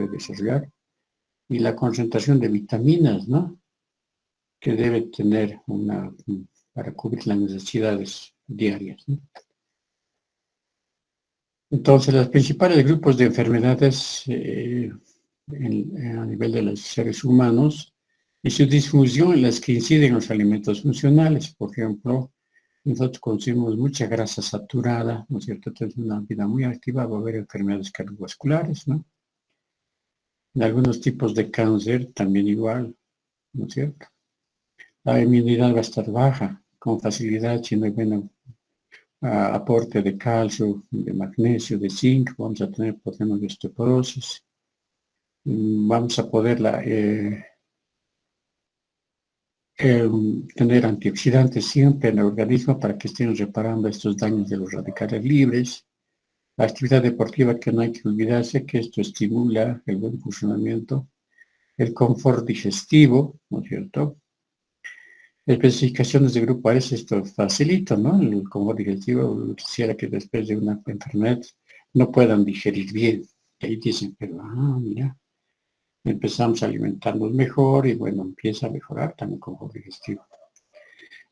debe desarrollar, y la concentración de vitaminas, ¿no? Que debe tener para cubrir las necesidades diarias, ¿no? Entonces, los principales grupos de enfermedades a nivel de los seres humanos y su disfunción en las que inciden los alimentos funcionales. Por ejemplo, nosotros consumimos mucha grasa saturada, ¿no es cierto? Entonces, una vida muy activa va a haber enfermedades cardiovasculares, ¿no? En algunos tipos de cáncer también igual, ¿no es cierto? La inmunidad va a estar baja, con facilidad, si no hay buen aporte de calcio, de magnesio, de zinc, vamos a tener problemas de osteoporosis. Vamos a poder tener antioxidantes siempre en el organismo para que estén reparando estos daños de los radicales libres. La actividad deportiva, que no hay que olvidarse que esto estimula el buen funcionamiento, el confort digestivo, ¿no es cierto? Especificaciones de grupo A es esto facilito, ¿no? El confort digestivo quisiera que después de una enfermedad no puedan digerir bien. Y ahí dicen, pero, mira, empezamos a alimentarnos mejor y bueno, empieza a mejorar también el confort digestivo.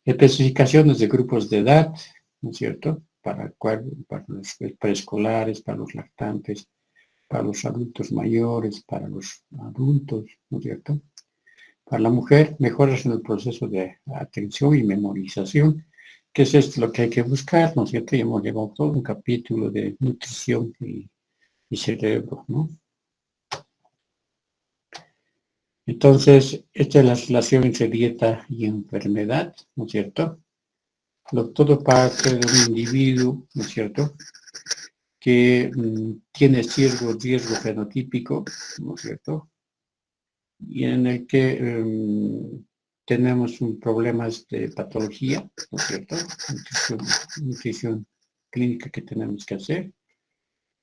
Especificaciones de grupos de edad, ¿no es cierto? Para los preescolares, para los lactantes, para los adultos mayores, para los adultos, ¿no es cierto? Para la mujer, mejoras en el proceso de atención y memorización, que es esto lo que hay que buscar, ¿no es cierto? Y hemos llevado todo un capítulo de nutrición y cerebro, ¿no? Entonces, esta es la relación entre dieta y enfermedad, ¿no es cierto? Todo parte de un individuo, ¿no es cierto?, que tiene cierto riesgo fenotípico, ¿no es cierto?, y en el que tenemos problemas de patología, ¿no es cierto?, nutrición clínica que tenemos que hacer,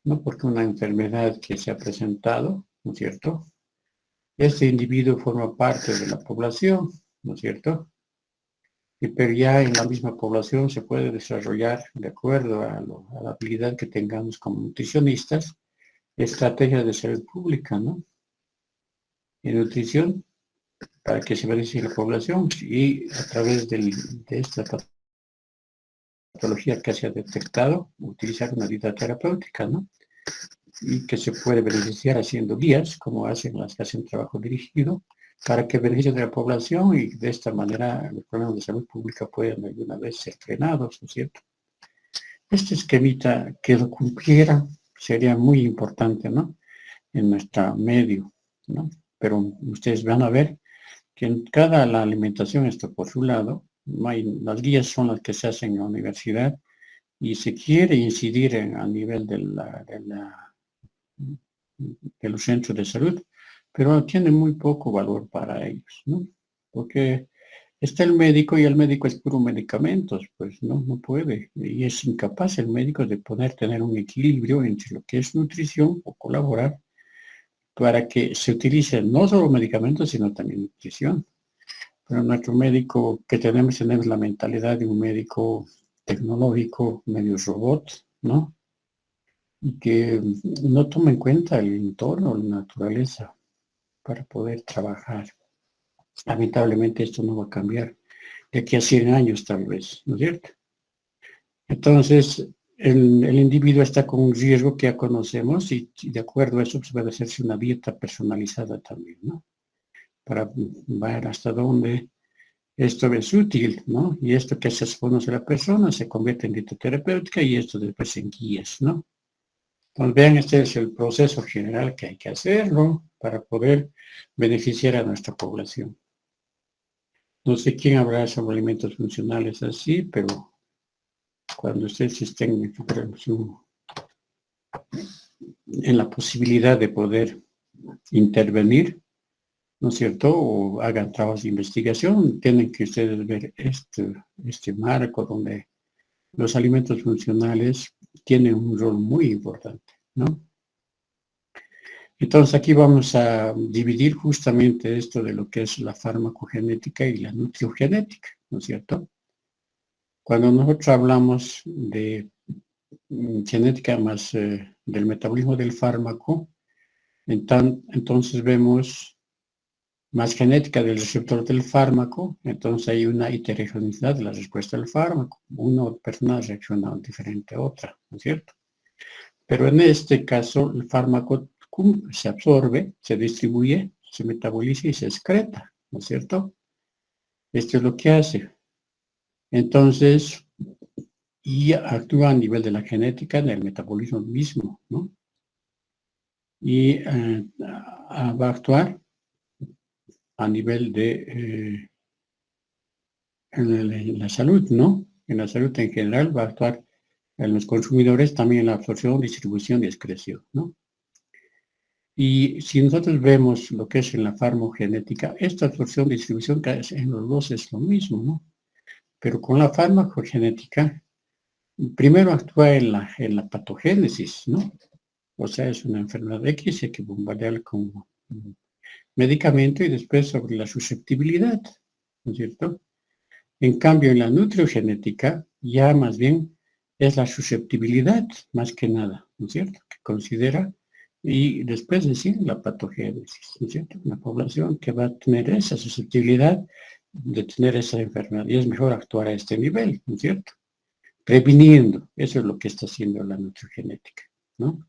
¿no?, porque una enfermedad que se ha presentado, ¿no es cierto?, este individuo forma parte de la población, ¿no es cierto?, pero ya en la misma población se puede desarrollar, de acuerdo a la habilidad que tengamos como nutricionistas, estrategias de salud pública, ¿no? En nutrición, para que se beneficie la población y a través de esta patología que se ha detectado, utilizar una dieta terapéutica, ¿no? Y que se puede beneficiar haciendo guías, como hacen las que hacen trabajo dirigido, para que beneficie de la población y de esta manera los problemas de salud pública puedan alguna vez ser frenados, ¿no es cierto? Este esquemita que lo cumpliera sería muy importante, ¿no?, en nuestro medio, ¿no? Pero ustedes van a ver que en la alimentación está por su lado, las guías son las que se hacen en la universidad y se quiere incidir a nivel de los centros de salud, pero tiene muy poco valor para ellos, ¿no? Porque está el médico y el médico es puro medicamentos, pues no puede. Y es incapaz el médico de poder tener un equilibrio entre lo que es nutrición o colaborar para que se utilice no solo medicamentos, sino también nutrición. Pero nuestro médico que tenemos la mentalidad de un médico tecnológico, medio robot, ¿no? Y que no toma en cuenta el entorno, la naturaleza, para poder trabajar. Lamentablemente esto no va a cambiar de aquí a 100 años tal vez, ¿no es cierto? Entonces, el individuo está con un riesgo que ya conocemos y de acuerdo a eso pues, puede hacerse una dieta personalizada también, ¿no? Para ver hasta dónde esto es útil, ¿no? Y esto que se conoce a la persona se convierte en dieta terapéutica y esto después en guías, ¿no? Entonces, vean, este es el proceso general que hay que hacerlo para poder beneficiar a nuestra población. No sé quién hablará sobre alimentos funcionales así, pero cuando ustedes estén en la posibilidad de poder intervenir, ¿no es cierto?, o hagan trabajos de investigación, tienen que ustedes ver este marco donde los alimentos funcionales tienen un rol muy importante, ¿no? Entonces aquí vamos a dividir justamente esto de lo que es la farmacogenética y la nutriogenética, ¿no es cierto? Cuando nosotros hablamos de genética más del metabolismo del fármaco, Entonces vemos más genética del receptor del fármaco, entonces hay una heterogeneidad de la respuesta del fármaco. Una persona reacciona diferente a otra, ¿no es cierto? Pero en este caso el fármaco se absorbe, se distribuye, se metaboliza y se excreta, ¿no es cierto? Esto es lo que hace. Entonces, y actúa a nivel de la genética, del metabolismo mismo, ¿no? Y va a actuar a nivel de en la salud, ¿no? En la salud en general va a actuar en los consumidores también en la absorción, distribución y excreción, ¿no? Y si nosotros vemos lo que es en la farmacogenética, esta absorción, distribución en los dos es lo mismo, ¿no? Pero con la farmacogenética, primero actúa en la patogénesis, ¿no? O sea, es una enfermedad X, hay que bombardearla con medicamento y después sobre la susceptibilidad, ¿no es cierto? En cambio, en la nutriogenética, ya más bien es la susceptibilidad, más que nada, ¿no es cierto? Que considera, y después decir la patogénesis, ¿no es cierto? Una población que va a tener esa susceptibilidad de tener esa enfermedad, y es mejor actuar a este nivel, ¿no es cierto? Previniendo, eso es lo que está haciendo la nutriogenética, ¿no?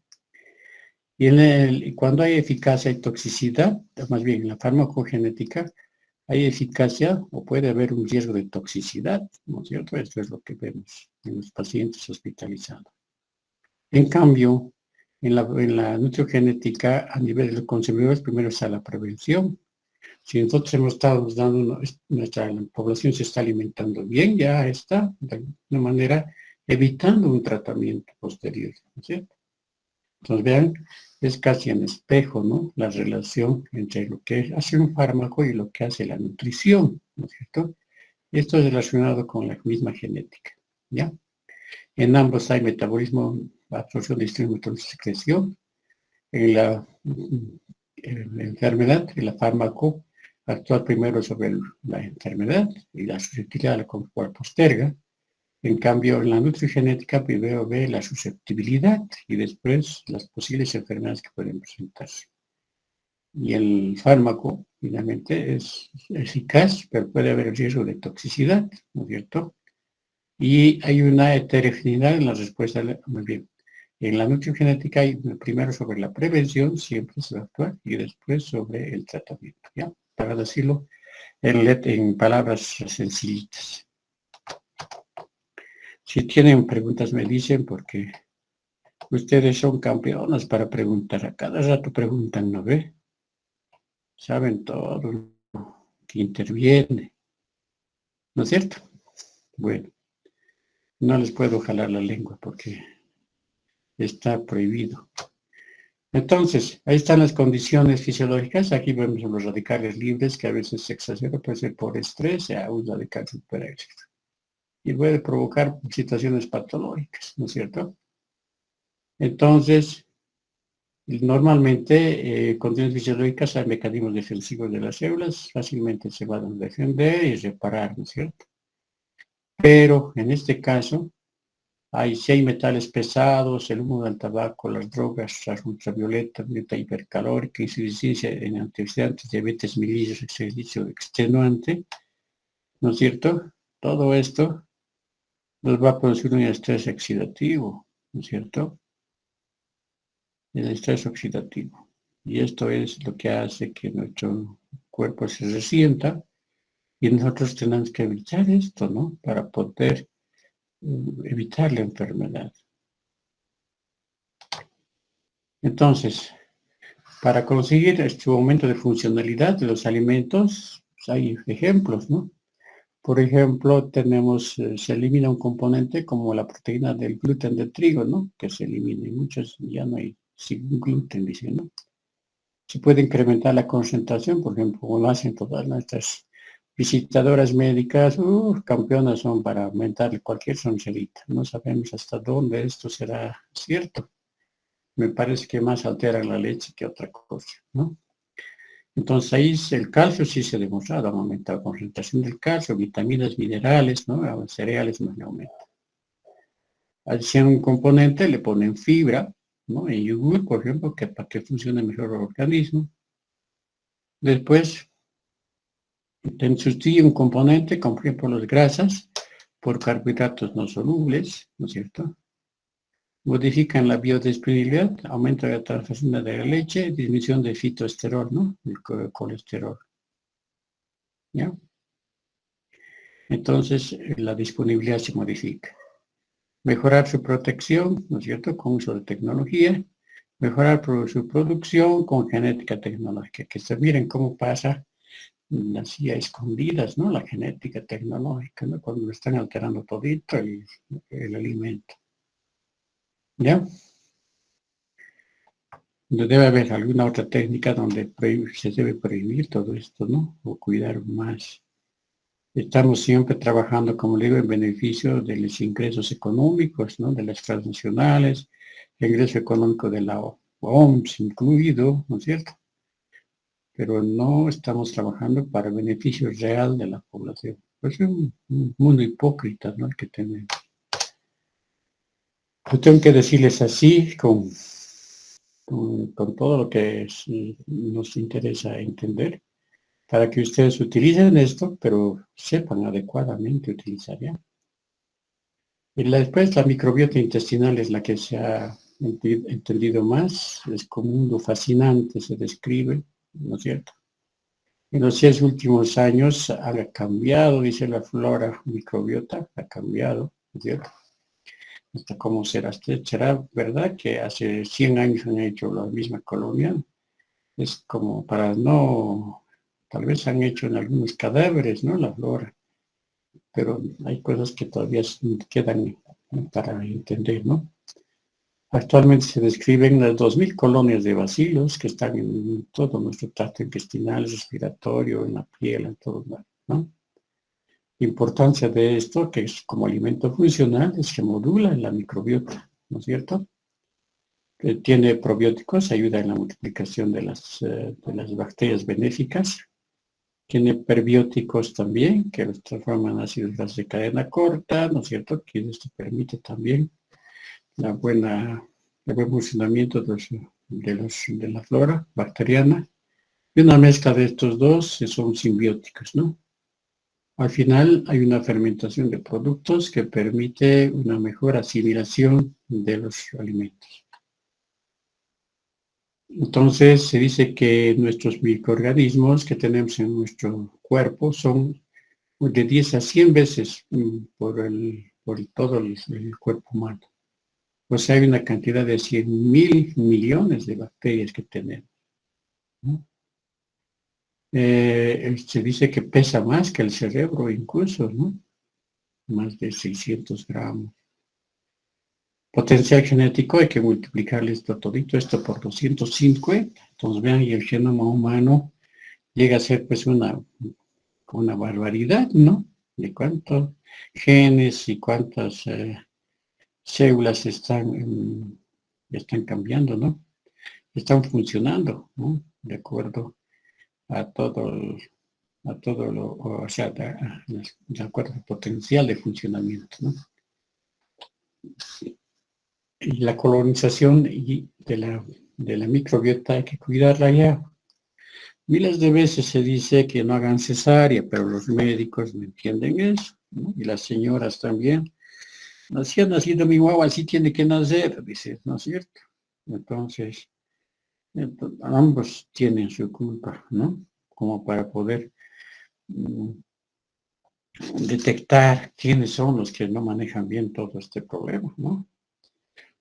Y cuando hay eficacia y toxicidad, más bien en la farmacogenética, hay eficacia o puede haber un riesgo de toxicidad, ¿no es cierto? Esto es lo que vemos en los pacientes hospitalizados. En cambio, en la nutriogenética, a nivel de los consumidores, primero está la prevención. Si nosotros hemos estado dando, nuestra población se está alimentando bien, ya está, de alguna manera, evitando un tratamiento posterior, ¿no es cierto? Entonces, vean, es casi en espejo, ¿no? La relación entre lo que hace un fármaco y lo que hace la nutrición, ¿no es cierto? Esto es relacionado con la misma genética, ¿ya? En ambos hay metabolismo, absorción, distribución y secreción. En la enfermedad, en la fármaco, actúa primero sobre la enfermedad y la susceptibilidad la cual posterga. En cambio, en la nutrigenética primero ve la susceptibilidad y después las posibles enfermedades que pueden presentarse. Y el fármaco, finalmente, es eficaz, pero puede haber riesgo de toxicidad, ¿no es cierto? Y hay una heterogeneidad en la respuesta, muy bien. En la nutrigenética hay primero sobre la prevención, siempre se va a actuar, y después sobre el tratamiento, ¿ya? Para decirlo en palabras sencillitas. Si tienen preguntas me dicen, porque ustedes son campeonas para preguntar. A cada rato preguntan, ¿no ve? Saben todo lo que interviene, ¿no es cierto? Bueno, no les puedo jalar la lengua porque está prohibido. Entonces, ahí están las condiciones fisiológicas. Aquí vemos los radicales libres, que a veces se exacerba, puede ser por estrés, a un radical superéxito. Y puede provocar situaciones patológicas, ¿no es cierto? Entonces, normalmente, condiciones fisiológicas hay mecanismos defensivos de las células, fácilmente se van a defender y reparar, ¿no es cierto? Pero en este caso, si hay metales pesados, el humo del tabaco, las drogas, las ultravioletas, dieta hipercalórica, insuficiencia en antioxidantes, diabetes mellitus, ejercicio extenuante, ¿no es cierto? Todo esto nos va a producir un estrés oxidativo, ¿no es cierto? El estrés oxidativo. Y esto es lo que hace que nuestro cuerpo se resienta y nosotros tenemos que evitar esto, ¿no? Para poder evitar la enfermedad. Entonces, para conseguir este aumento de funcionalidad de los alimentos, pues hay ejemplos, ¿no? Por ejemplo, se elimina un componente como la proteína del gluten de trigo, ¿no? Que se elimina y muchos ya no hay sin gluten, dicen, ¿no? Se puede incrementar la concentración, por ejemplo, como lo hacen todas nuestras visitadoras médicas, campeonas son para aumentar cualquier soncerita. No sabemos hasta dónde esto será cierto. Me parece que más altera la leche que otra cosa, ¿no? Entonces ahí el calcio sí se ha demostrado, ha aumentado la concentración del calcio, vitaminas, minerales, ¿no? Cereales no aumenta. Adicionan un componente, le ponen fibra, ¿no? En yogur, por ejemplo, que para que funcione mejor el organismo. Después, sustituye un componente, como por ejemplo las grasas, por carbohidratos no solubles, ¿no es cierto? Modifican la biodisponibilidad, aumenta la transferencia de la leche, disminución de fitoesterol, ¿no? El colesterol, ¿ya? Entonces, la disponibilidad se modifica. Mejorar su protección, ¿no es cierto?, con uso de tecnología. Mejorar su producción con genética tecnológica. Que se miren cómo pasa así a escondidas, ¿no? La genética tecnológica, ¿no? Cuando están alterando todito el alimento. ¿Ya? Debe haber alguna otra técnica donde se debe prohibir todo esto, ¿no? O cuidar más. Estamos siempre trabajando, como digo, en beneficio de los ingresos económicos, ¿no? De las transnacionales, el ingreso económico de la OMS incluido, ¿no es cierto? Pero no estamos trabajando para el beneficio real de la población. Pues es un mundo hipócrita, ¿no? El que tenemos. Yo tengo que decirles así, con todo lo que nos interesa entender, para que ustedes utilicen esto, pero sepan adecuadamente utilizar, ¿ya? Y después la microbiota intestinal es la que se ha entendido más, es como un mundo fascinante, se describe, ¿no es cierto? En los 10 últimos años ha cambiado, dice la flora microbiota, ha cambiado, ¿no es cierto? Hasta cómo será, será verdad que hace 100 años han hecho la misma colonia, es como para no, tal vez han hecho en algunos cadáveres, ¿no? La flora, pero hay cosas que todavía quedan para entender, ¿no? Actualmente se describen las 2000 colonias de bacilos que están en todo nuestro tracto intestinal, respiratorio, en la piel, en todo, ¿no? La importancia de esto, que es como alimento funcional, es que modula la microbiota, ¿no es cierto? Tiene probióticos, ayuda en la multiplicación de las bacterias benéficas. Tiene prebióticos también, que los transforman en ácidos grasos de cadena corta, ¿no es cierto? Que esto permite también el buen funcionamiento de la flora bacteriana. Y una mezcla de estos dos son simbióticos, ¿no? Al final hay una fermentación de productos que permite una mejor asimilación de los alimentos. Entonces se dice que nuestros microorganismos que tenemos en nuestro cuerpo son de 10 a 100 veces por todo el cuerpo humano. O sea, hay una cantidad de 100.000 millones de bacterias que tenemos, ¿no? Se dice que pesa más que el cerebro incluso, ¿no? Más de 600 gramos. Potencial genético, hay que multiplicarle todito esto por 250. Entonces vean, y el genoma humano llega a ser pues una barbaridad, ¿no? De cuántos genes y cuántas células están cambiando, ¿no? Están funcionando, ¿no? De acuerdo a todo lo, o sea, de acuerdo al potencial de funcionamiento, ¿no? Y la colonización de la microbiota hay que cuidarla ya. Miles de veces se dice que no hagan cesárea, pero los médicos no entienden eso, ¿no? Y las señoras también. Así ha nacido mi guagua, así tiene que nacer, dice, ¿no es cierto? Entonces, ambos tienen su culpa, ¿no? Como para poder detectar quiénes son los que no manejan bien todo este problema, ¿no?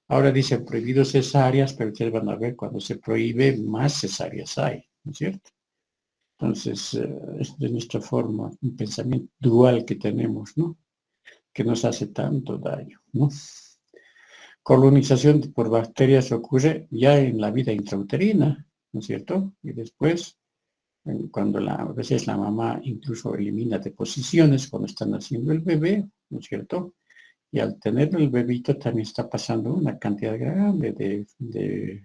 Ahora dice prohibido cesáreas, pero ustedes van a ver cuando se prohíbe, más cesáreas hay, ¿no es cierto? Entonces, es de nuestra forma, un pensamiento dual que tenemos, ¿no? Que nos hace tanto daño, ¿no? Colonización por bacterias ocurre ya en la vida intrauterina, ¿no es cierto? Y después, cuando a veces la mamá incluso elimina deposiciones cuando están haciendo el bebé, ¿no es cierto? Y al tener el bebito también está pasando una cantidad grande de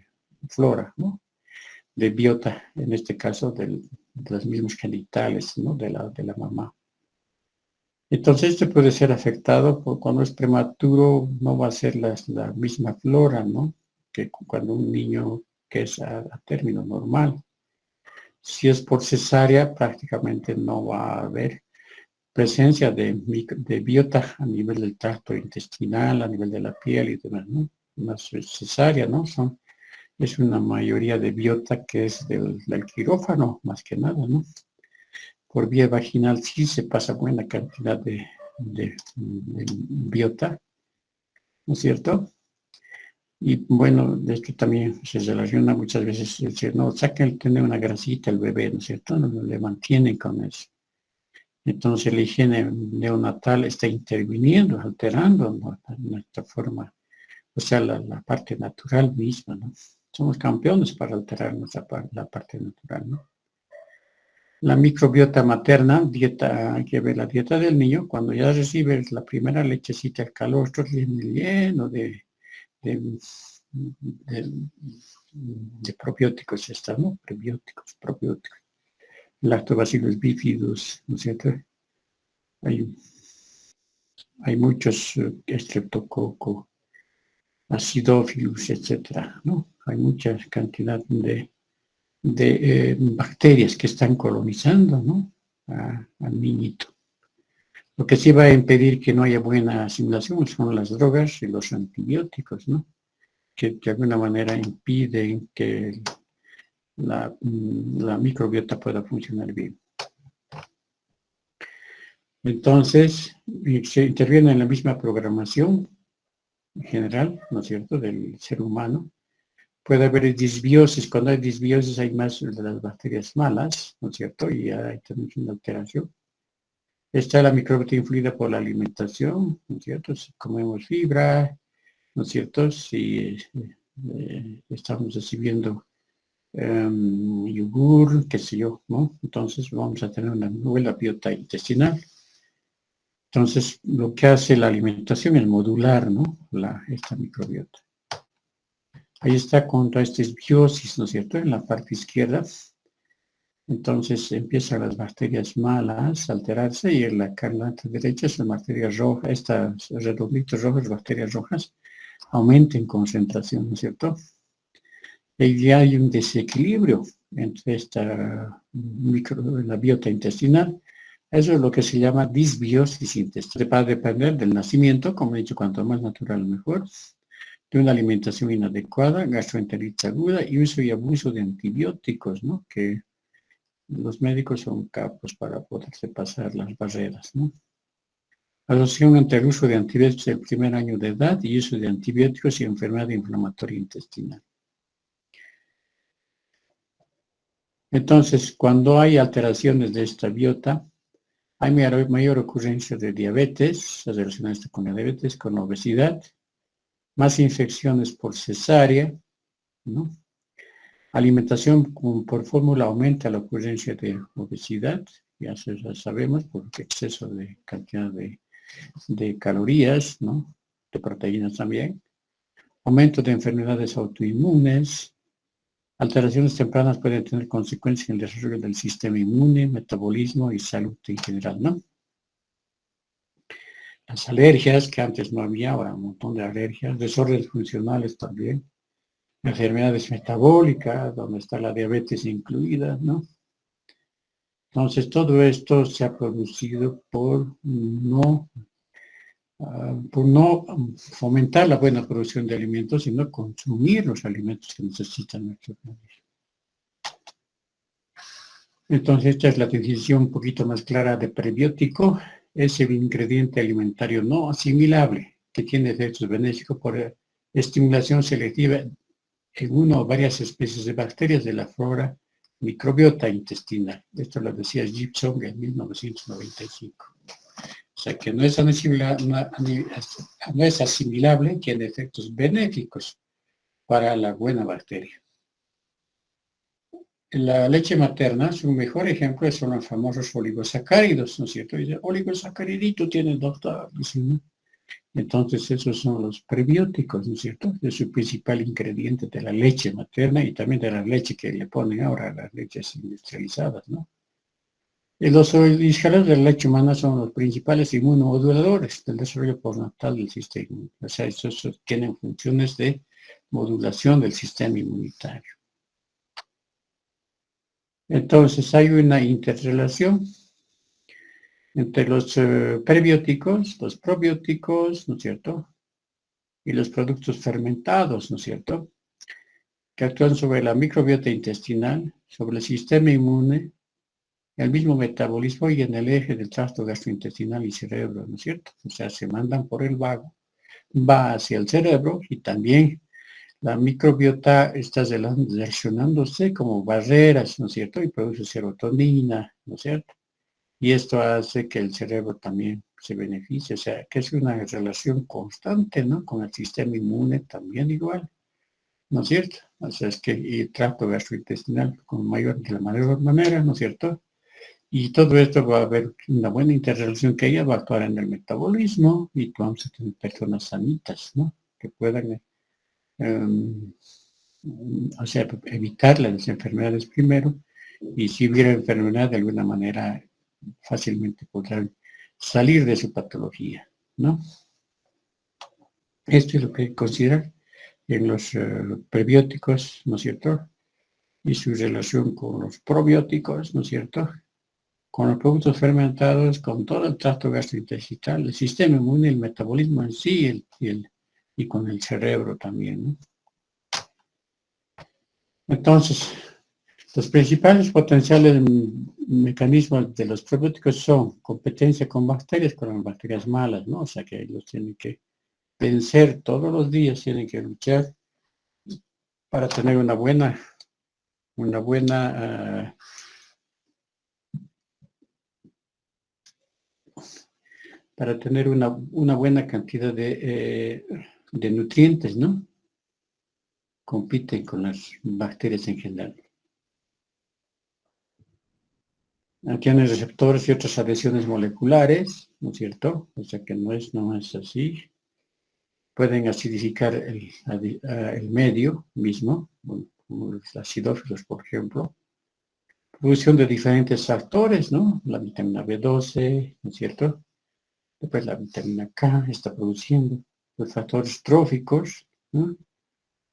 flora, ¿no? De biota, en este caso de los mismos genitales, ¿no? De la mamá. Entonces, este puede ser afectado cuando es prematuro, no va a ser la misma flora, ¿no? que cuando un niño que es a término normal. Si es por cesárea, prácticamente no va a haber presencia de biota a nivel del tracto intestinal, a nivel de la piel y demás, ¿no? Una cesárea, ¿no? Es una mayoría de biota que es del quirófano, más que nada, ¿no? Por vía vaginal sí se pasa buena cantidad de biota, ¿no es cierto? Y bueno, de esto también se relaciona muchas veces, decir, no, saquen tener una grasita el bebé, ¿no es cierto? No, le mantienen con eso. Entonces la higiene neonatal está interviniendo, alterando, ¿no?, nuestra forma, o sea, la parte natural misma, ¿no? Somos campeones para alterar la parte natural, ¿no? La microbiota materna, hay que ver la dieta del niño, cuando ya recibe la primera lechecita, el calostro lleno de, de probióticos está, ¿no? Prebióticos, probióticos. Lactobacillus bifidus, ¿no es cierto? Hay muchos streptococo, acidophilus, etcétera, ¿no? Hay mucha cantidad de bacterias que están colonizando, ¿no?, al niñito. Lo que sí va a impedir que no haya buena asimilación son las drogas y los antibióticos, ¿no?, que de alguna manera impiden que la microbiota pueda funcionar bien. Entonces, se interviene en la misma programación general, ¿no es cierto?, del ser humano. Puede haber disbiosis. Cuando hay disbiosis hay más de las bacterias malas, ¿no es cierto?, y hay también una alteración. Está la microbiota influida por la alimentación, ¿no es cierto? Si comemos fibra, ¿no es cierto? Si estamos recibiendo yogur, qué sé yo, ¿no? Entonces vamos a tener una buena biota intestinal. Entonces, lo que hace la alimentación es modular, ¿no?, esta microbiota. Ahí está contra esta disbiosis, ¿no es cierto?, en la parte izquierda. Entonces empiezan las bacterias malas a alterarse y en la parte derecha son bacterias rojas, estas redonditos rojos, bacterias rojas, aumentan en concentración, ¿no es cierto? Y ya hay un desequilibrio entre la biota intestinal. Eso es lo que se llama disbiosis intestinal. Va a depender del nacimiento, como he dicho, cuanto más natural mejor, de una alimentación inadecuada, gastroenteritis aguda y uso y abuso de antibióticos, ¿no?, que los médicos son capos para poderse pasar las barreras, ¿no? Asociación entre el uso de antibióticos el primer año de edad y uso de antibióticos y enfermedad inflamatoria intestinal. Entonces, cuando hay alteraciones de esta biota, hay mayor ocurrencia de diabetes, relacionada con la diabetes, con obesidad, más infecciones por cesárea, ¿no? Alimentación por fórmula aumenta la ocurrencia de obesidad, ya sabemos, por exceso de cantidad de calorías, ¿no?, de proteínas también. Aumento de enfermedades autoinmunes. Alteraciones tempranas pueden tener consecuencias en el desarrollo del sistema inmune, metabolismo y salud en general, ¿no? Las alergias, que antes no había, ahora un montón de alergias. Desórdenes funcionales también. Enfermedades metabólicas, donde está la diabetes incluida, ¿no? Entonces, todo esto se ha producido por no fomentar la buena producción de alimentos, sino consumir los alimentos que necesitan nuestro organismo. Entonces, esta es la definición un poquito más clara de prebiótico. Es el ingrediente alimentario no asimilable que tiene efectos benéficos por estimulación selectiva en una o varias especies de bacterias de la flora microbiota intestinal. Esto lo decía Gibson en 1995. O sea que no es asimilable, tiene efectos benéficos para la buena bacteria. La leche materna, su mejor ejemplo son los famosos oligosacáridos, ¿no es cierto? Dice, oligosacaridito tiene el doctor. ¿No? Entonces esos son los prebióticos, ¿no es cierto? Es su principal ingrediente de la leche materna y también de la leche que le ponen ahora a las leches industrializadas, ¿no? Y los oligosacáridos de la leche humana son los principales inmunomoduladores del desarrollo postnatal del sistema. O sea, estos tienen funciones de modulación del sistema inmunitario. Entonces, hay una interrelación entre los prebióticos, los probióticos, ¿no es cierto? Y los productos fermentados, ¿no es cierto? Que actúan sobre la microbiota intestinal, sobre el sistema inmune, el mismo metabolismo y en el eje del tracto gastrointestinal y cerebro, ¿no es cierto? O sea, se mandan por el vago, va hacia el cerebro y también la microbiota está relacionándose como barreras, ¿no es cierto? Y produce serotonina, ¿no es cierto? Y esto hace que el cerebro también se beneficie, o sea, que es una relación constante, ¿no? Con el sistema inmune también igual, ¿no es cierto? O sea, es que y el tracto gastrointestinal de la mayor manera, ¿no es cierto? Y todo esto va a haber una buena interrelación que ella va a actuar en el metabolismo y vamos a tener personas sanitas, ¿no? Que puedan, um, o sea, evitar las enfermedades primero y si hubiera enfermedad de alguna manera fácilmente podrán salir de su patología, ¿no? Esto es lo que hay que considerar en los prebióticos, ¿no es cierto? Y su relación con los probióticos, ¿no es cierto? Con los productos fermentados, con todo el tracto gastrointestinal, el sistema inmune, el metabolismo en sí y con el cerebro también, ¿no? Entonces, los principales potenciales mecanismos de los probióticos son competencia con las bacterias malas, ¿no? O sea que ellos tienen que vencer todos los días, tienen que luchar para tener una buena, para tener una buena cantidad de nutrientes, ¿no? Compiten con las bacterias en general. Tienen receptores y otras adhesiones moleculares, ¿no es cierto? O sea que no es así. Pueden acidificar el medio mismo, como los acidófilos, por ejemplo. Producción de diferentes factores, ¿no? La vitamina B12, ¿no es cierto? Después la vitamina K está produciendo los factores tróficos, ¿no?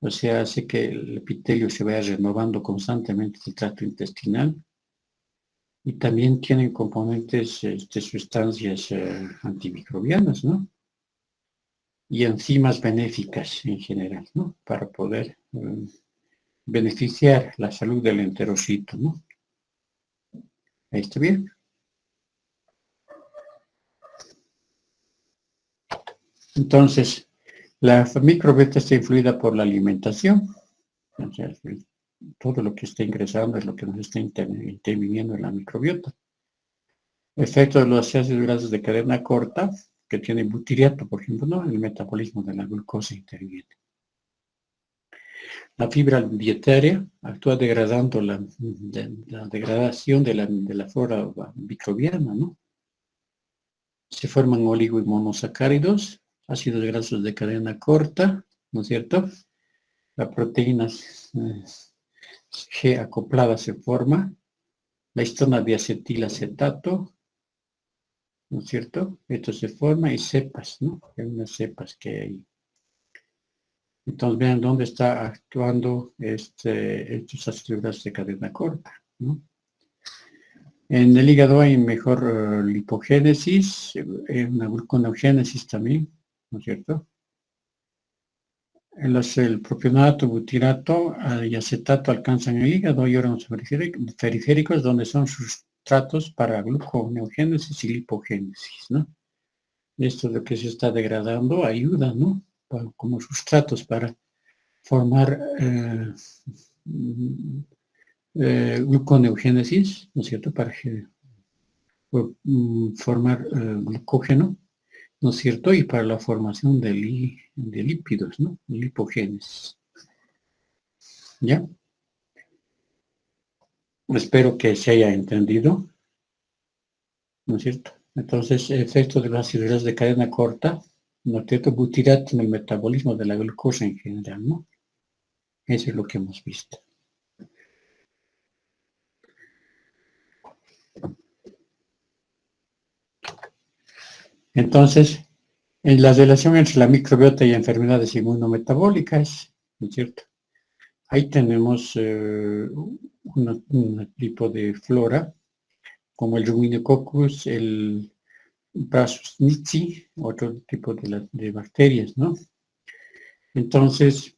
O sea, hace que el epitelio se vaya renovando constantemente el tracto intestinal. Y también tienen componentes de sustancias antimicrobianas, ¿no? Y enzimas benéficas en general, ¿no? Para poder beneficiar la salud del enterocito, ¿no? Ahí está bien. Entonces, la microbiota está influida por la alimentación. O sea, todo lo que está ingresando es lo que nos está interviniendo en la microbiota. Efecto de los ácidos grasos de cadena corta, que tiene butiriato, por ejemplo, ¿no? El metabolismo de la glucosa interviene. La fibra dietaria actúa degradando la degradación de la flora microbiana, ¿no? Se forman oligo y monosacáridos, ácidos grasos de cadena corta, ¿no es cierto? La proteína G acoplada se forma, la histona diacetilacetato, ¿no es cierto? Esto se forma y cepas, ¿no? Hay unas cepas que hay. Entonces vean dónde está actuando estos ácidos grasos de cadena corta, ¿no? En el hígado hay mejor lipogénesis, una gluconeogénesis también, ¿no es cierto? El propionato, butirato y acetato alcanzan el hígado y órganos periféricos donde son sustratos para gluconeogénesis y lipogénesis, ¿no? Esto de que se está degradando ayuda, ¿no? Como sustratos para formar gluconeogénesis, ¿no es cierto? Para formar glucógeno, ¿no es cierto? Y para la formación de lípidos, ¿no? Lipogénesis. ¿Ya? Espero que se haya entendido, ¿no es cierto? Entonces, efecto de las ácidos de cadena corta, ¿no es cierto? Butirato en el metabolismo de la glucosa en general, ¿no? Eso es lo que hemos visto. Entonces, en la relación entre la microbiota y enfermedades inmunometabólicas, ¿no es cierto? Ahí tenemos un tipo de flora, como el Ruminococcus, el Prasusnitzi, otro tipo de bacterias, ¿no? Entonces,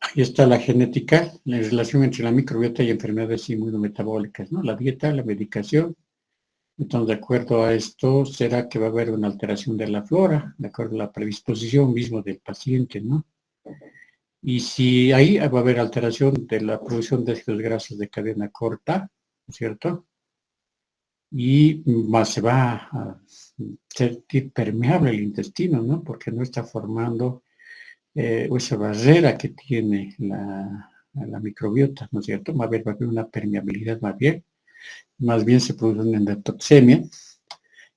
ahí está la genética, la relación entre la microbiota y enfermedades inmunometabólicas, ¿no? La dieta, la medicación. Entonces, de acuerdo a esto, será que va a haber una alteración de la flora, de acuerdo a la predisposición mismo del paciente, ¿no? Y si ahí va a haber alteración de la producción de ácidos grasos de cadena corta, ¿no es cierto? Y más se va a sentir permeable el intestino, ¿no? Porque no está formando esa barrera que tiene la microbiota, ¿no es cierto? Va a haber una permeabilidad más bien se produce una endotoxemia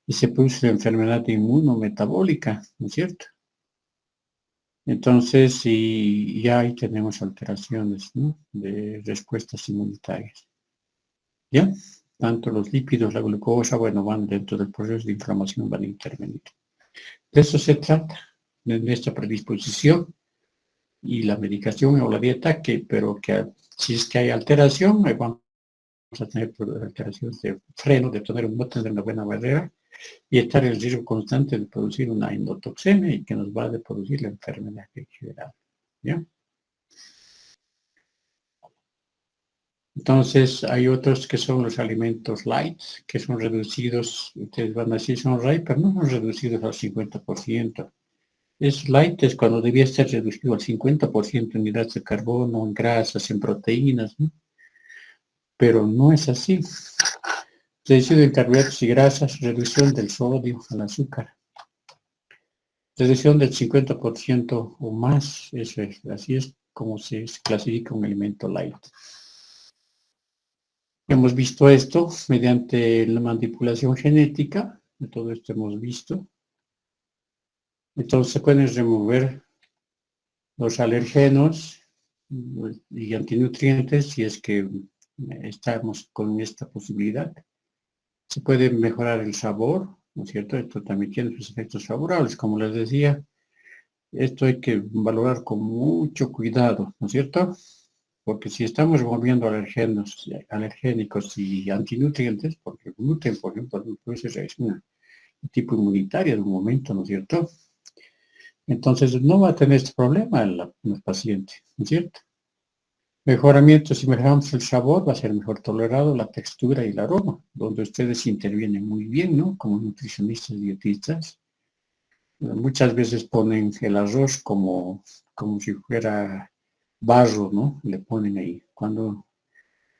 y se produce la enfermedad inmunometabólica, ¿no es cierto? Entonces, y ya ahí tenemos alteraciones, ¿no? De respuestas inmunitarias. ¿Ya? Tanto los lípidos, la glucosa, bueno, van dentro del proceso de inflamación, van a intervenir. De eso se trata, de esta predisposición y la medicación o la dieta, pero que si es que hay alteración, ahí vamos a tener alteraciones de freno, de no tener una buena barrera y estar en el riesgo constante de producir una endotoxemia y que nos va a producir la enfermedad general. ¿Ya? Entonces, hay otros que son los alimentos light, que son reducidos, ustedes van a decir son light, pero no son reducidos al 50%. Es light es cuando debía ser reducido al 50% en hidratos de carbono, en grasas, en proteínas, ¿no? Pero no es así. Reducción en carbohidratos y grasas, reducción del sodio, al azúcar. Reducción del 50% o más, eso es, así es como se clasifica un alimento light. Hemos visto esto mediante la manipulación genética, de todo esto hemos visto. Entonces se pueden remover los alergenos y antinutrientes si es que estamos con esta posibilidad. Se puede mejorar el sabor, ¿no es cierto? Esto también tiene sus efectos favorables, como les decía. Esto hay que valorar con mucho cuidado, ¿no es cierto? Porque si estamos removiendo alergénicos y antinutrientes, porque el gluten, por ejemplo, puede ser un tipo inmunitario de un momento, ¿no es cierto? Entonces no va a tener este problema el paciente, ¿no es cierto? Mejoramiento, si mejoramos el sabor, va a ser mejor tolerado la textura y el aroma, donde ustedes intervienen muy bien, ¿no? Como nutricionistas y dietistas. Muchas veces ponen el arroz como si fuera barro, ¿no? Le ponen ahí. Cuando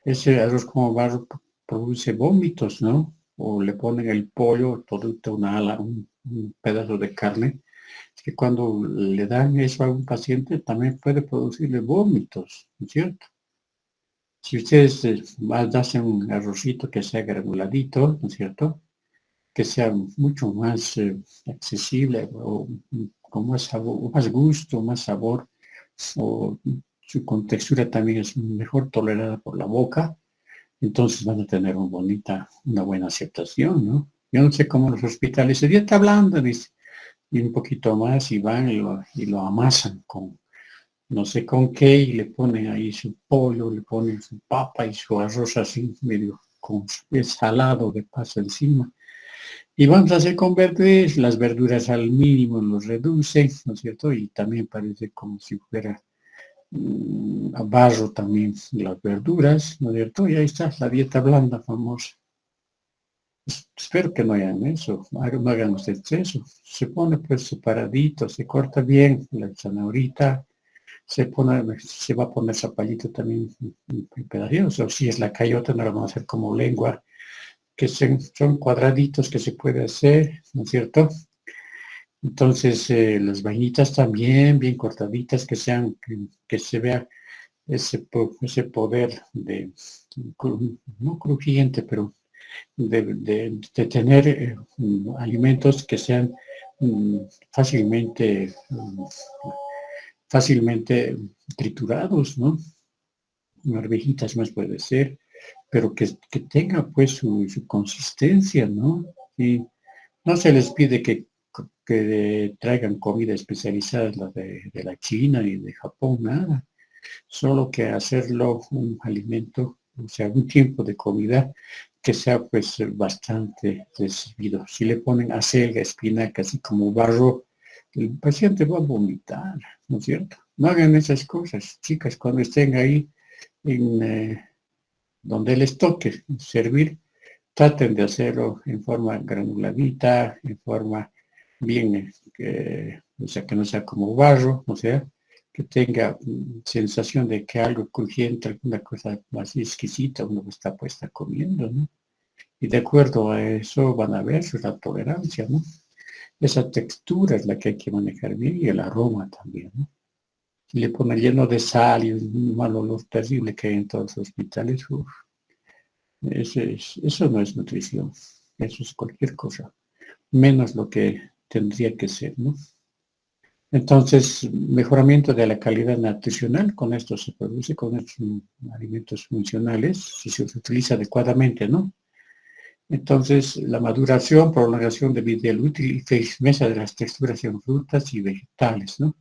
ese arroz como barro produce vómitos, ¿no? O le ponen el pollo, todo una ala, un pedazo de carne, es que cuando le dan eso a un paciente también puede producirle vómitos, ¿no es cierto? Si ustedes hacen un arrocito que sea granuladito, ¿no es cierto? Que sea mucho más accesible o con más sabor, más gusto, más sabor, o su contextura también es mejor tolerada por la boca, entonces van a tener una buena aceptación, ¿no? Yo no sé cómo los hospitales, se dieta blanda, dice, y un poquito más y van y lo amasan con no sé con qué y le ponen ahí su pollo, le ponen su papa y su arroz así medio con salado de paso encima. Y vamos a hacer con verdes, las verduras al mínimo los reducen, ¿no es cierto? Y también parece como si fuera a barro también las verduras, ¿no es cierto? Y ahí está la dieta blanda famosa. Espero que no hagan eso, no hagan ustedes eso. Se pone pues separadito, se corta bien la zanahorita, se va a poner zapallito también en pedacitos, o si es la cayota, no la vamos a hacer como lengua, que son cuadraditos que se puede hacer, ¿no es cierto? Entonces, las vainitas también bien cortaditas, que se vea ese poder no crujiente, pero de tener alimentos que sean mm, fácilmente, fácilmente triturados, ¿no? Arvejitas más puede ser, pero que tenga pues su consistencia, ¿no? Y no se les pide que que traigan comida especializada, la de la China y de Japón, nada. Solo que hacerlo un alimento, o sea, un tiempo de comida que sea pues bastante recibido. Si le ponen acelga, espinaca, así como barro, el paciente va a vomitar, ¿no es cierto? No hagan esas cosas, chicas, cuando estén ahí en donde les toque servir, traten de hacerlo en forma granuladita, en forma bien, o sea, que no sea como barro, o sea, que tenga sensación de que algo crujiente, alguna cosa más exquisita uno está puesta comiendo, ¿no? Y de acuerdo a eso van a ver la tolerancia, ¿no? Esa textura es la que hay que manejar bien y el aroma también, ¿no? Si le ponen lleno de sal y un mal olor terrible que hay en todos los hospitales, uf, eso no es nutrición, eso es cualquier cosa, menos lo que tendría que ser, ¿no? Entonces, mejoramiento de la calidad nutricional, con esto se produce, con estos alimentos funcionales, si se utiliza adecuadamente, ¿no? Entonces, la maduración, prolongación de vida útil y firmeza de las texturas en frutas y vegetales, ¿no?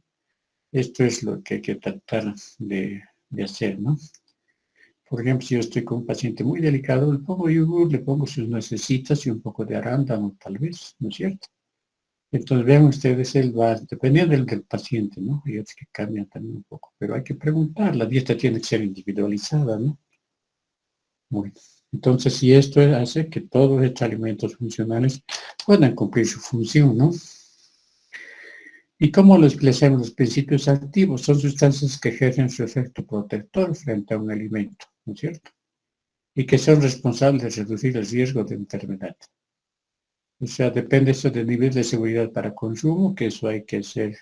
Esto es lo que hay que tratar de hacer, ¿no? Por ejemplo, si yo estoy con un paciente muy delicado, le pongo yogur, le pongo sus nuecesitas y un poco de arándano, tal vez, ¿no es cierto? Entonces, vean ustedes, él va, dependiendo del paciente, ¿no? Y otros que cambian también un poco, pero hay que preguntar, la dieta tiene que ser individualizada, ¿no? Bueno, entonces, si esto hace que todos estos alimentos funcionales puedan cumplir su función, ¿no? ¿Y cómo lo expresamos los principios activos? Son sustancias que ejercen su efecto protector frente a un alimento, ¿no es cierto? Y que son responsables de reducir el riesgo de enfermedad. O sea, depende eso del nivel de seguridad para consumo, que eso hay que hacer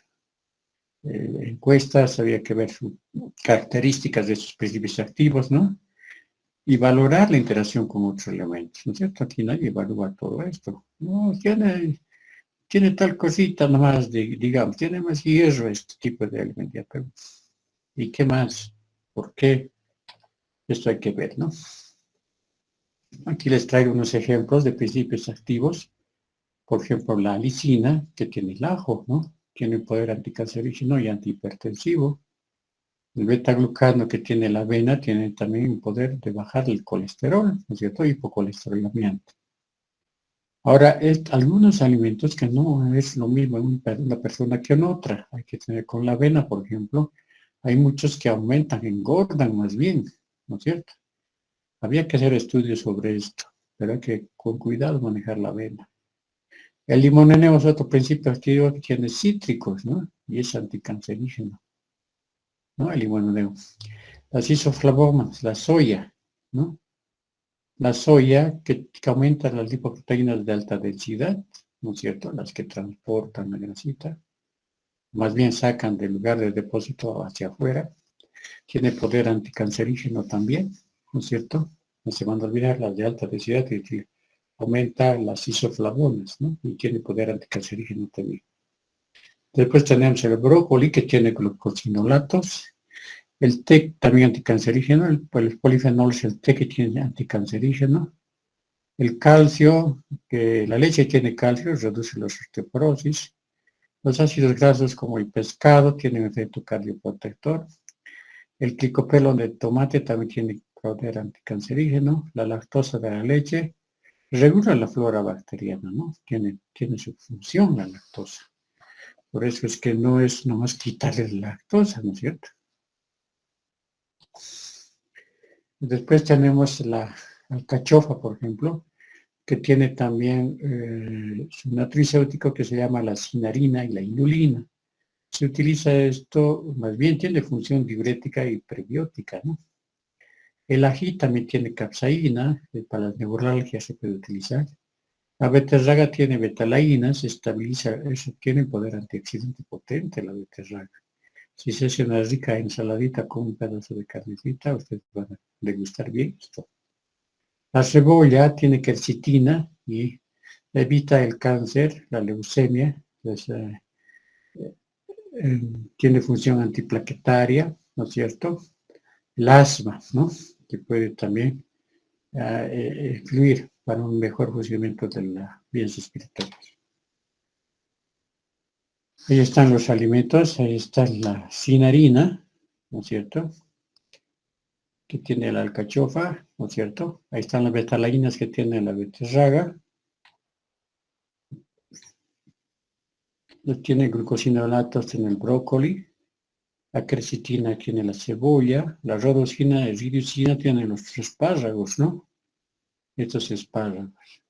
encuestas, había que ver sus características de sus principios activos, ¿no? Y valorar la interacción con otros elementos, ¿no es cierto? Aquí nadie evalúa todo esto. No, tiene tal cosita nomás, digamos, tiene más hierro este tipo de alimento, pero ¿y qué más? ¿Por qué? Esto hay que ver, ¿no? Aquí les traigo unos ejemplos de principios activos. Por ejemplo, la lisina, que tiene el ajo, ¿no? Tiene poder anticancerígeno y antihipertensivo. El beta-glucano que tiene la avena tiene también el poder de bajar el colesterol, ¿no es cierto? Hipocolesterolamiento. Ahora, algunos alimentos que no es lo mismo en una persona que en otra. Hay que tener con la avena, por ejemplo, hay muchos que aumentan, engordan más bien, ¿no es cierto? Había que hacer estudios sobre esto, pero hay que con cuidado manejar la avena. El limoneneo es otro principio activo que tiene cítricos, ¿no? Y es anticancerígeno, ¿no? El limoneneo. Las isoflavonas, la soya, ¿no? La soya que aumenta las lipoproteínas de alta densidad, ¿no es cierto? Las que transportan la grasita, más bien sacan del lugar del depósito hacia afuera. Tiene poder anticancerígeno también, ¿no es cierto? No se van a olvidar las de alta densidad que aumenta las isoflavonas, ¿no? Y tiene poder anticancerígeno también. Después tenemos el brócoli que tiene glucosinolatos, el té también anticancerígeno, el polifenol es el té que tiene anticancerígeno, el calcio, que la leche tiene calcio, reduce la osteoporosis, los ácidos grasos como el pescado tienen efecto cardioprotector, el clicopelo de tomate también tiene poder anticancerígeno, la lactosa de la leche regula la flora bacteriana, ¿no? Tiene su función la lactosa. Por eso es que no es nomás quitarle la lactosa, ¿no es cierto? Después tenemos la alcachofa, por ejemplo, que tiene también su nutricéutico que se llama la cinarina y la inulina. Se utiliza esto, más bien tiene función diurética y prebiótica, ¿no? El ají también tiene capsaína, para las neuralgias se puede utilizar. La beterraga tiene betalaína, se estabiliza, eso tiene poder antioxidante potente la beterraga. Si se hace una rica ensaladita con un pedazo de carnecita, ustedes van a degustar bien esto. La cebolla tiene quercetina y evita el cáncer, la leucemia, pues, tiene función antiplaquetaria, ¿no es cierto? El asma, ¿no? Que puede también influir para un mejor funcionamiento de las vías respiratorias. Ahí están los alimentos, ahí está la sin harina, ¿no es cierto? Que tiene la alcachofa, ¿no es cierto? Ahí están las betalainas que tiene la beterraga. Tiene glucosinolatos en el brócoli. La quercetina tiene la cebolla. La rhodosina y ridosina tienen los espárragos, ¿no? Estos espárragos.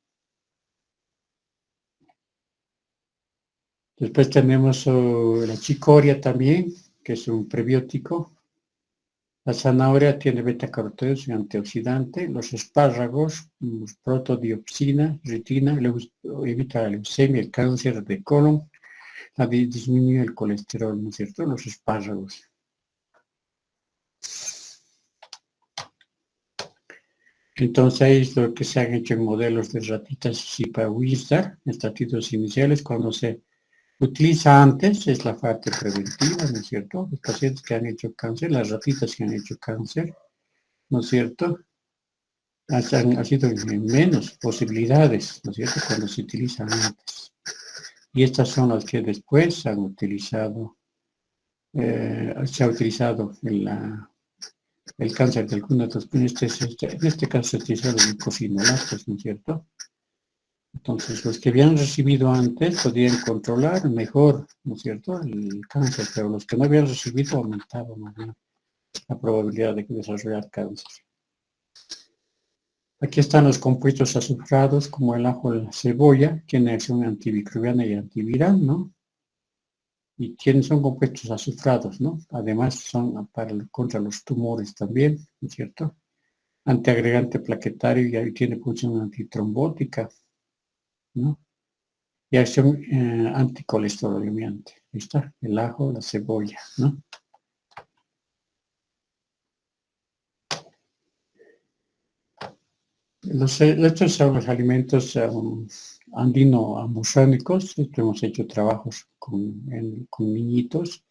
Después tenemos la chicoria también, que es un prebiótico. La zanahoria tiene beta-carotenos y antioxidante. Los espárragos, protodioxina, retina, evita la leucemia, el cáncer de colon, disminuye el colesterol, ¿no es cierto? Los espárragos. Entonces, lo que se han hecho en modelos de ratitas Zipa-Wistar, estatitos iniciales, cuando se utiliza antes, es la parte preventiva, ¿no es cierto? Los pacientes que han hecho cáncer, las ratitas que han hecho cáncer, ¿no es cierto? Han sido menos posibilidades, ¿no es cierto?, cuando se utilizan antes. Y estas son las que después han utilizado, se ha utilizado el cáncer del cuna. En este caso se utilizaron los glucosinolatos, ¿no es cierto? Entonces, los que habían recibido antes podían controlar mejor, ¿no es cierto?, el cáncer, pero los que no habían recibido aumentaban más bien la probabilidad de desarrollar cáncer. Aquí están los compuestos azufrados, como el ajo y la cebolla, tiene acción antimicrobiana y antiviral, ¿no? Y son compuestos azufrados, ¿no? Además son contra los tumores también, ¿no es cierto? Antiagregante plaquetario y ahí tiene función antitrombótica, ¿no? Y acción anticolesterolemiante. Ahí está, el ajo, la cebolla, ¿no? Estos son los alimentos andino-amazónicos. Hemos hecho trabajos con niñitos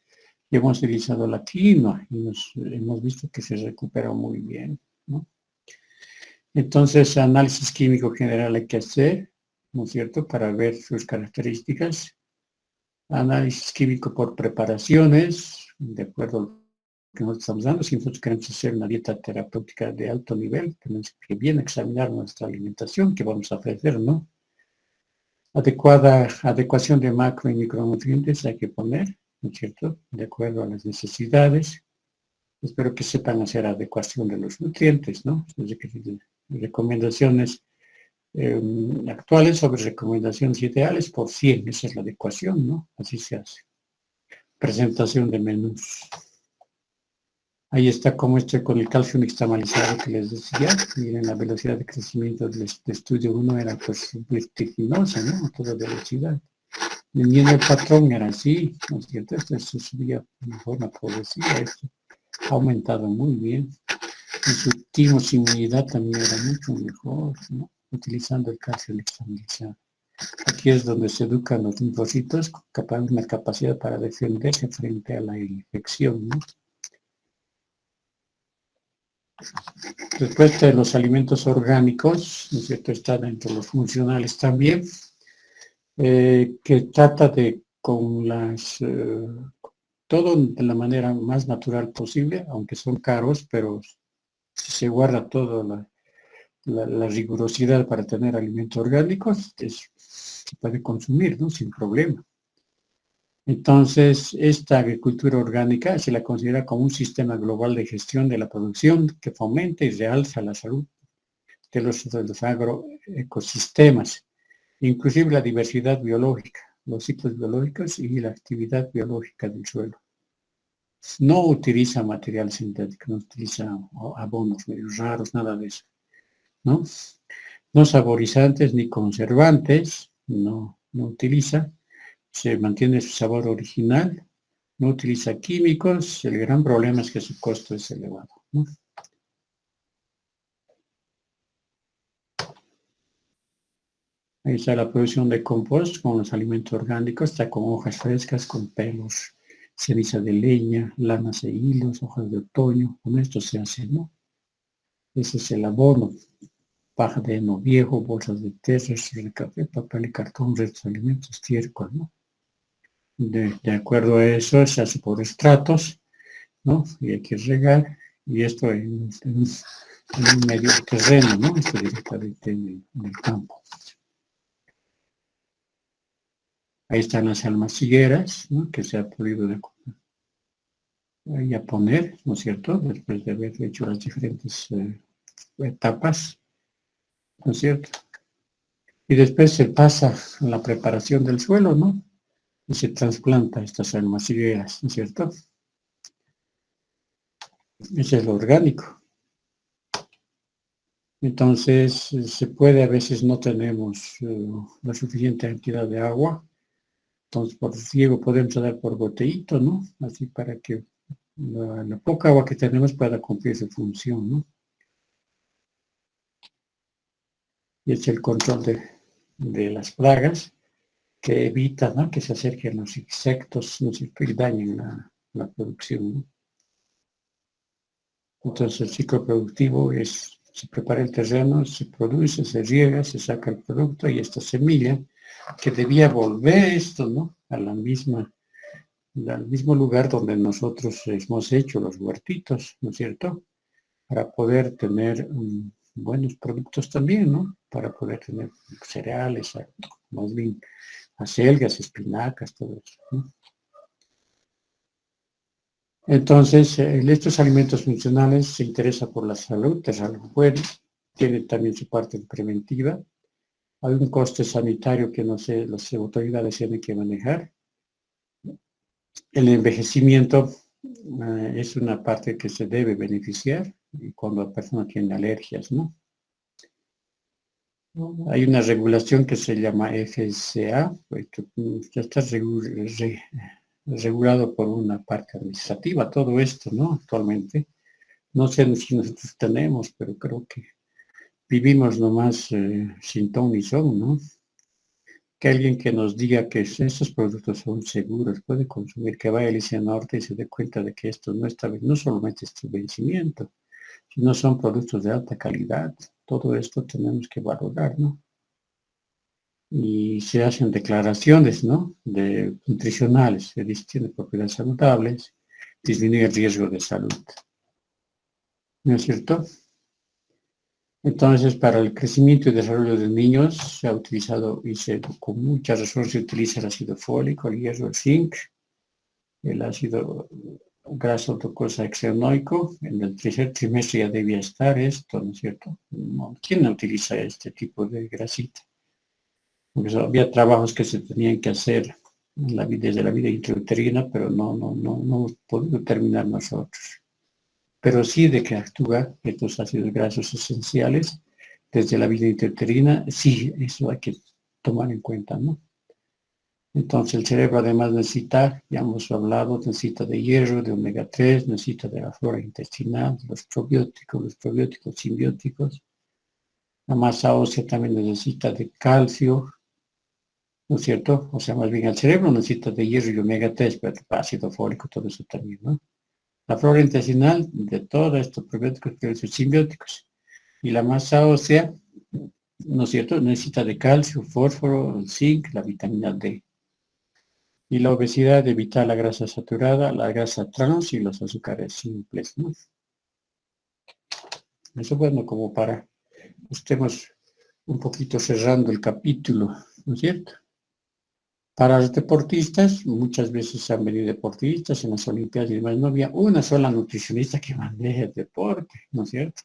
y hemos utilizado la quinoa y hemos visto que se recupera muy bien, ¿no? Entonces, análisis químico general hay que hacer, ¿no es cierto?, para ver sus características. Análisis químico por preparaciones, de acuerdo a lo que nosotros estamos dando. Si nosotros queremos hacer una dieta terapéutica de alto nivel, tenemos que bien examinar nuestra alimentación que vamos a ofrecer, ¿no? Adecuación de macro y micronutrientes hay que poner, ¿no es cierto?, de acuerdo a las necesidades. Espero que sepan hacer adecuación de los nutrientes, ¿no? Recomendaciones actuales sobre recomendaciones ideales por 100, esa es la adecuación, ¿no? Así se hace. Presentación de menús. Ahí está como estoy con el calcio nixtamalizado que les decía. Miren, la velocidad de crecimiento del estudio 1 era pues vertiginosa, ¿no? A toda velocidad. Vendiendo el patrón era así, ¿no es cierto? Esto se subía de forma progresiva, esto ha aumentado muy bien. Y su timos inmunidad también era mucho mejor, ¿no? Utilizando el calcio nixtamalizado. Aquí es donde se educan los linfocitos con una capacidad para defenderse frente a la infección, ¿no? Después de los alimentos orgánicos, ¿no es cierto?, está dentro de los funcionales también, que trata de todo de la manera más natural posible, aunque son caros, pero si se guarda toda la rigurosidad para tener alimentos orgánicos, se puede consumir, ¿no?, sin problema. Entonces, esta agricultura orgánica se la considera como un sistema global de gestión de la producción que fomenta y realza la salud de los agroecosistemas, inclusive la diversidad biológica, los ciclos biológicos y la actividad biológica del suelo. No utiliza material sintético, no utiliza abonos medio raros, nada de eso, ¿no? No saborizantes ni conservantes, no utiliza, se mantiene su sabor original, no utiliza químicos, el gran problema es que su costo es elevado, ¿no? Ahí está la producción de compost con los alimentos orgánicos, está con hojas frescas, con pelos, ceniza de leña, lanas e hilos, hojas de otoño, con esto se hace, ¿no? Ese es el abono, paja de heno viejo, bolsas de té, restos de café, papel y cartón, restos de alimentos, estiércol, ¿no? De acuerdo a eso, se hace por estratos, ¿no? Y hay que regar, y esto en un medio de terreno, ¿no? Esto directamente en el campo. Ahí están las almacigueras, ¿no? Que se ha podido ahí a poner, ¿no es cierto? Después de haber hecho las diferentes etapas, ¿no es cierto? Y después se pasa a la preparación del suelo, ¿no? Y se trasplanta estas almacigueras, ¿no es cierto? Ese es lo orgánico. Entonces, se puede, a veces no tenemos la suficiente cantidad de agua, entonces por riego podemos dar por botellito, ¿no? Así para que la poca agua que tenemos pueda cumplir su función, ¿no? Y es el control de las plagas que evita, ¿no? Que se acerquen los insectos, ¿no es cierto? Y dañen la producción, ¿no? Entonces el ciclo productivo es, se prepara el terreno, se produce, se riega, se saca el producto y esta semilla que debía volver esto, ¿no? Al mismo lugar donde nosotros hemos hecho los huertitos, ¿no es cierto? Para poder tener buenos productos también, ¿no? Para poder tener cereales, más bien acelgas, espinacas, todo eso, ¿no? Entonces, estos alimentos funcionales se interesa por la salud, es algo bueno, tiene también su parte preventiva. Hay un coste sanitario que no sé, las autoridades tienen que manejar. El envejecimiento es una parte que se debe beneficiar y cuando la persona tiene alergias, ¿no? Hay una regulación que se llama FSA, que ya está regulado por una parte administrativa, todo esto, ¿no? Actualmente. No sé si nosotros tenemos, pero creo que vivimos nomás sin ton ni son, ¿no? Que alguien que nos diga que estos productos son seguros, puede consumir, que vaya a Alicia Norte y se dé cuenta de que esto no está, no solamente es vencimiento, sino son productos de alta calidad. Todo esto tenemos que valorar, ¿no? Y se hacen declaraciones, ¿no? Nutricionales, se dice tiene propiedades saludables, disminuye el riesgo de salud, ¿no es cierto? Entonces, para el crecimiento y desarrollo de niños se ha utilizado, y con mucha razón se utiliza el ácido fólico, el hierro, el zinc, el ácido graso hexanoico. En el tercer trimestre ya debía estar esto, ¿no es cierto? No, ¿quién no utiliza este tipo de grasita? Porque había trabajos que se tenían que hacer desde la vida intrauterina, pero no hemos podido terminar nosotros. Pero sí de que actúa estos ácidos grasos esenciales desde la vida intrauterina, sí, eso hay que tomar en cuenta, ¿no? Entonces el cerebro además necesita, ya hemos hablado, necesita de hierro, de omega 3, necesita de la flora intestinal, de los probióticos simbióticos. La masa ósea también necesita de calcio, ¿no es cierto? O sea, más bien el cerebro necesita de hierro y omega 3, pero ácido fólico, todo eso también, ¿no? La flora intestinal de todos estos probióticos, pero simbióticos. Y la masa ósea, ¿no es cierto? Necesita de calcio, fósforo, zinc, la vitamina D. Y la obesidad evita la grasa saturada, la grasa trans y los azúcares simples, ¿no? Eso bueno como para estemos un poquito cerrando el capítulo, ¿no es cierto? Para los deportistas, muchas veces han venido deportistas en las Olimpiadas y demás, no había una sola nutricionista que maneje el deporte, ¿no es cierto?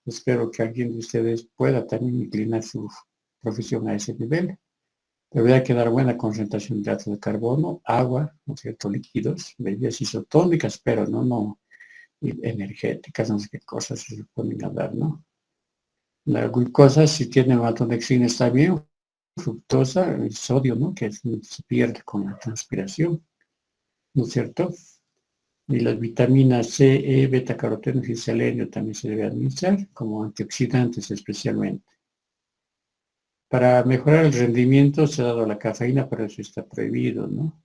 Espero que alguien de ustedes pueda también inclinar su profesión a ese nivel. Debería quedar buena concentración de hidratos de carbono, agua, ¿no es cierto? Líquidos, bebidas isotónicas, pero no energéticas, no sé qué cosas se ponen a dar, ¿no? La glucosa, si tiene maltodextrina, está bien. Fructosa, el sodio, ¿no? Que se pierde con la transpiración, ¿no es cierto? Y las vitaminas C, E, beta-carotenos y selenio también se debe administrar, como antioxidantes especialmente. Para mejorar el rendimiento se ha dado la cafeína, pero eso está prohibido, ¿no?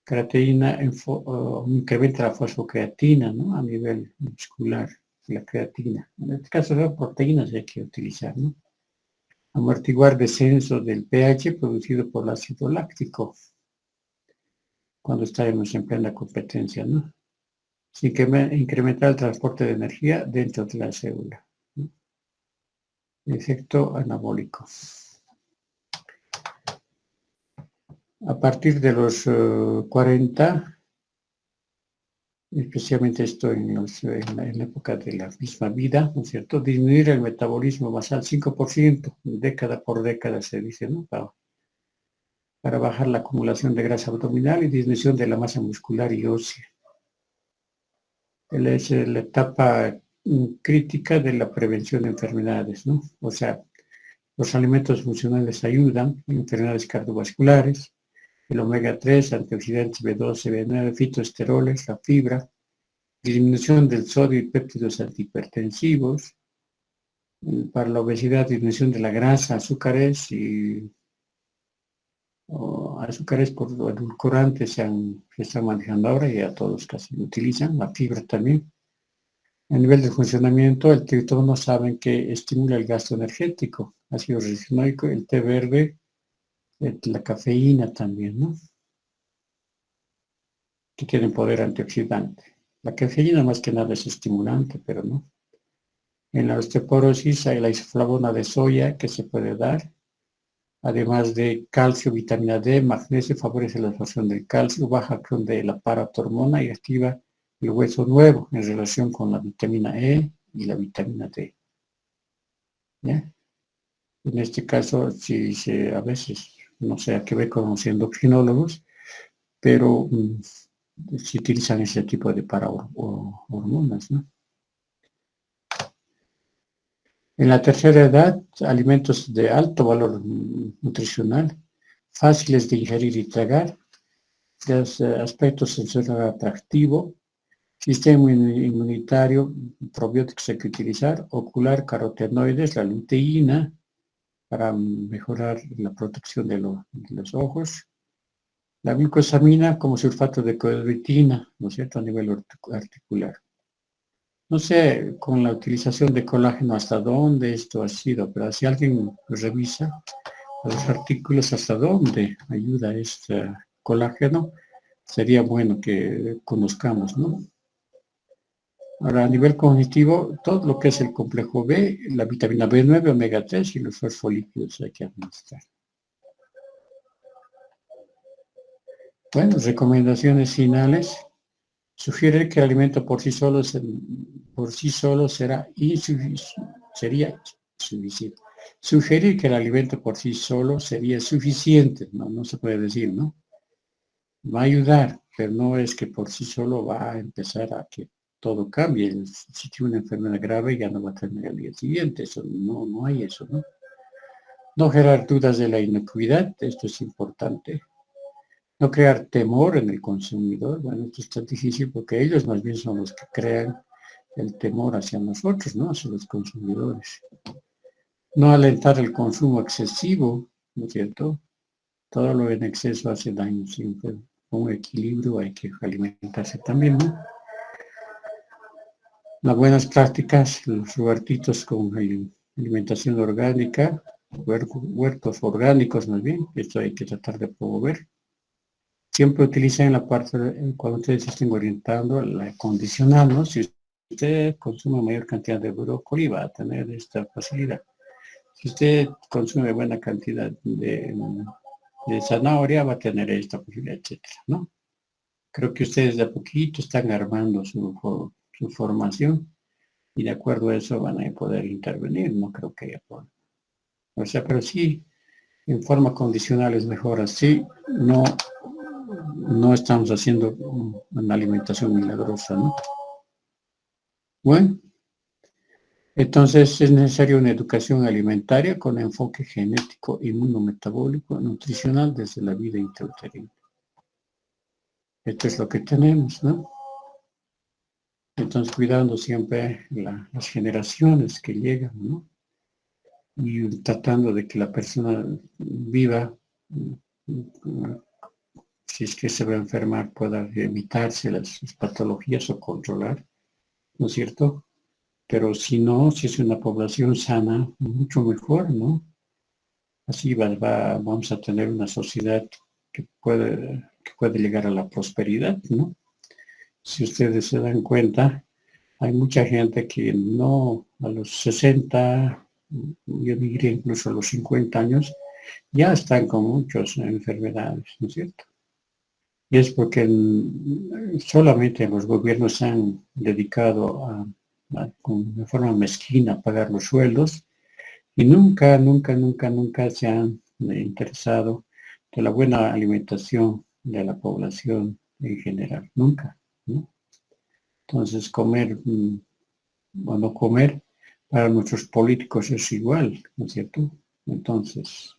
Creatina incrementa la fosfocreatina, ¿no? A nivel muscular, la creatina. En este caso, las proteínas hay que utilizar, ¿no? Amortiguar descenso del pH producido por el ácido láctico. cuando estaremos en plena competencia, ¿no? Sin que incrementar el transporte de energía dentro de la célula, ¿no? Efecto anabólico. A partir de los 40, especialmente esto en la época de la misma vida, ¿no es cierto? Disminuir el metabolismo basal 5%, década por década se dice, ¿no? Para bajar la acumulación de grasa abdominal y disminución de la masa muscular y ósea. Es la etapa crítica de la prevención de enfermedades, ¿no? O sea, los alimentos funcionales ayudan en enfermedades cardiovasculares, el omega 3, antioxidantes B12, B9, fitoesteroles, la fibra, disminución del sodio y péptidos antihipertensivos, para la obesidad, disminución de la grasa, azúcares y azúcares por edulcorantes se están manejando ahora y a todos casi lo utilizan, la fibra también. A nivel de funcionamiento, el tritono saben que estimula el gasto energético, ácido ricinoico, el té verde, la cafeína también, ¿no? Que tienen poder antioxidante. La cafeína más que nada es estimulante, pero no. En la osteoporosis hay la isoflavona de soya que se puede dar, además de calcio, vitamina D, magnesio, favorece la absorción del calcio, baja acción de la paratormona y activa el hueso nuevo en relación con la vitamina E y la vitamina D. ¿Ya? En este caso, a veces, no sé a qué ver con los endocrinólogos, pero se utilizan ese tipo de hormonas, ¿no? En la tercera edad, alimentos de alto valor nutricional, fáciles de ingerir y tragar, los aspectos sensorial atractivo, sistema inmunitario, probióticos hay que utilizar, ocular, carotenoides, la luteína, para mejorar la protección de los ojos, la glucosamina como sulfato de chondroitina, ¿no es cierto?, a nivel articular. No sé con la utilización de colágeno hasta dónde esto ha sido, pero si alguien revisa los artículos hasta dónde ayuda este colágeno, sería bueno que conozcamos, ¿no? Ahora, a nivel cognitivo, todo lo que es el complejo B, la vitamina B9, omega 3 y los fosfolípidos hay que administrar. Bueno, recomendaciones finales. Sugiere que el alimento por sí solo sería insuficiente. Sugerir que el alimento por sí solo sería suficiente, no se puede decir, ¿no? Va a ayudar, pero no es que por sí solo va a empezar a que todo cambie. Si tiene una enfermedad grave ya no va a tener el día siguiente, eso no hay eso, ¿no? No generar dudas de la inocuidad, esto es importante. No crear temor en el consumidor, bueno, esto está difícil porque ellos más bien son los que crean el temor hacia nosotros, ¿no? Hacia los consumidores. No alentar el consumo excesivo, ¿no es cierto? Todo lo en exceso hace daño siempre. Con equilibrio hay que alimentarse también, ¿no? Las buenas prácticas, los huertitos con alimentación orgánica, huertos orgánicos más bien, esto hay que tratar de promover. Siempre utilicen la parte, cuando ustedes se estén orientando, la condicional, ¿no? Si usted consume mayor cantidad de brócoli, va a tener esta facilidad. Si usted consume buena cantidad de zanahoria, va a tener esta posibilidad, etcétera, ¿no? Creo que ustedes de a poquito están armando su formación y de acuerdo a eso van a poder intervenir, no creo que haya problema. O sea, pero sí, en forma condicional es mejor así, no estamos haciendo una alimentación milagrosa, ¿no? Bueno, entonces es necesaria una educación alimentaria con enfoque genético, inmunometabólico, nutricional desde la vida intrauterina. Esto es lo que tenemos, ¿no? Entonces cuidando siempre las generaciones que llegan, ¿no? Y tratando de que la persona viva, si es que se va a enfermar, pueda evitarse las patologías o controlar, ¿no es cierto? Pero si no, si es una población sana, mucho mejor, ¿no? Así vamos a tener una sociedad que puede que puede llegar a la prosperidad, ¿no? Si ustedes se dan cuenta, hay mucha gente que no, a los 60, yo diría incluso a los 50 años, ya están con muchas enfermedades, ¿no es cierto? Y es porque solamente los gobiernos se han dedicado de forma mezquina a pagar los sueldos y nunca se han interesado de la buena alimentación de la población en general, nunca, ¿no? Entonces, comer o no comer para nuestros políticos es igual, ¿no es cierto? Entonces,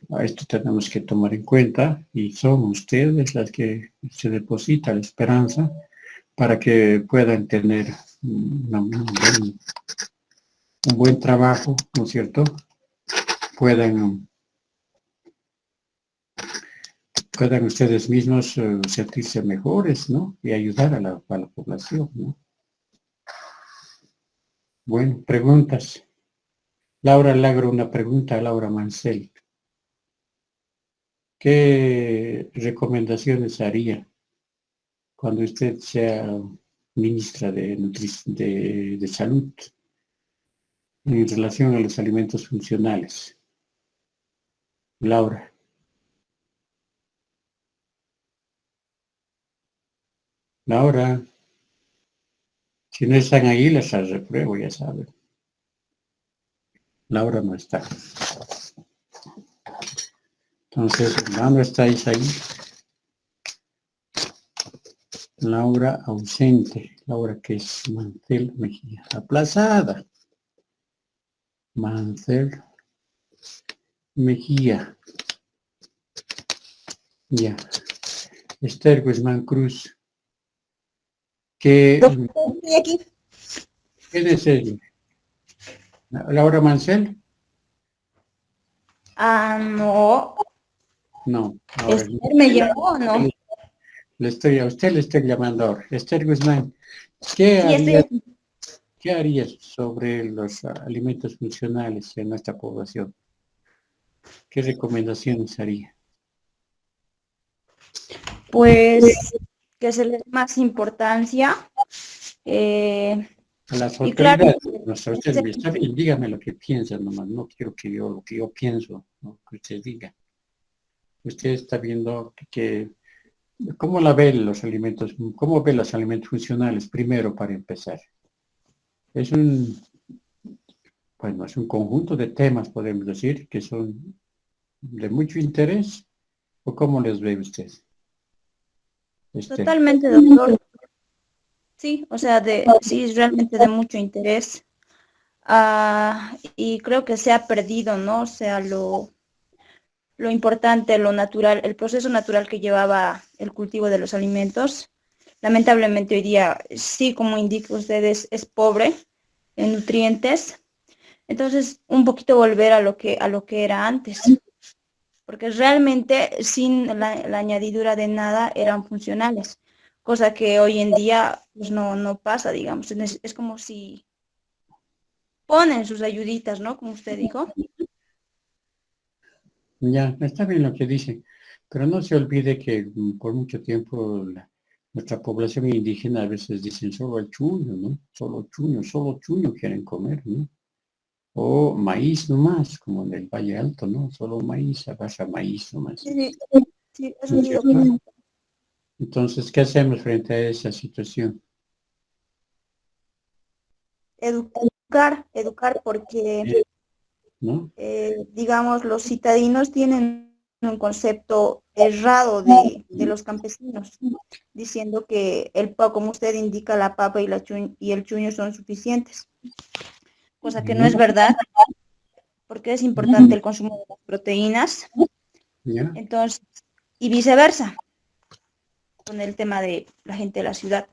a esto tenemos que tomar en cuenta y son ustedes las que se deposita la esperanza para que puedan tener un buen trabajo, ¿no es cierto? Puedan ustedes mismos sentirse mejores, ¿no? Y ayudar a la población, ¿no? Bueno, preguntas. Laura Lagro, una pregunta a Laura Mancel. ¿Qué recomendaciones haría cuando usted sea ministra de Salud en relación a los alimentos funcionales? Laura. Laura. Si no están ahí, les repruebo, ya saben. Laura no está. Entonces, ¿no estáis ahí? Laura ausente. Laura, que es Mancel Mejía. Aplazada. Mancel Mejía. Ya. Esther Guzmán Cruz. Estoy aquí. ¿Quién es ella? ¿Laura Mancel? No. No. Ahora, Esther me llamó, ¿no? a usted le estoy llamando ahora. Esther Guzmán, Sí, estoy aquí. ¿qué harías sobre los alimentos funcionales en nuestra población? ¿Qué recomendaciones haría? Pues que se le dé más importancia. A las Y claro, autoridades, usted está bien, dígame lo que piensa nomás, no quiero que lo que yo pienso, ¿no? Que usted diga. Usted está viendo ¿cómo la ve los alimentos, cómo ve los alimentos funcionales? Primero, para empezar. Es es un conjunto de temas, podemos decir, que son de mucho interés, ¿o cómo les ve usted? totalmente, doctor. Sí, o sea, sí, es realmente de mucho interés. Y creo que se ha perdido, ¿no? O sea, lo importante, lo natural, el proceso natural que llevaba el cultivo de los alimentos. Lamentablemente hoy día, sí, como indica ustedes, es pobre en nutrientes. Entonces, un poquito volver a lo que era antes, porque realmente sin la añadidura de nada eran funcionales, cosa que hoy en día pues no pasa, digamos. Es como si ponen sus ayuditas, ¿no? Como usted dijo. Ya, está bien lo que dice, pero no se olvide que por mucho tiempo nuestra población indígena a veces dicen solo el chuño, ¿no? Solo chuño quieren comer, ¿no? O maíz nomás, como en el Valle Alto, ¿no? Solo maíz, a base de maíz nomás. Sí, sí, eso ¿No es sí, cierto? doctor. Entonces, ¿qué hacemos frente a esa situación? Educar porque, ¿No? digamos, los citadinos tienen un concepto errado de los campesinos, diciendo que como usted indica, la papa y el chuño son suficientes, cosa que no ¿No? es verdad, porque es importante el consumo de las proteínas, ¿Ya? entonces, y viceversa, con el tema de la gente de la ciudad.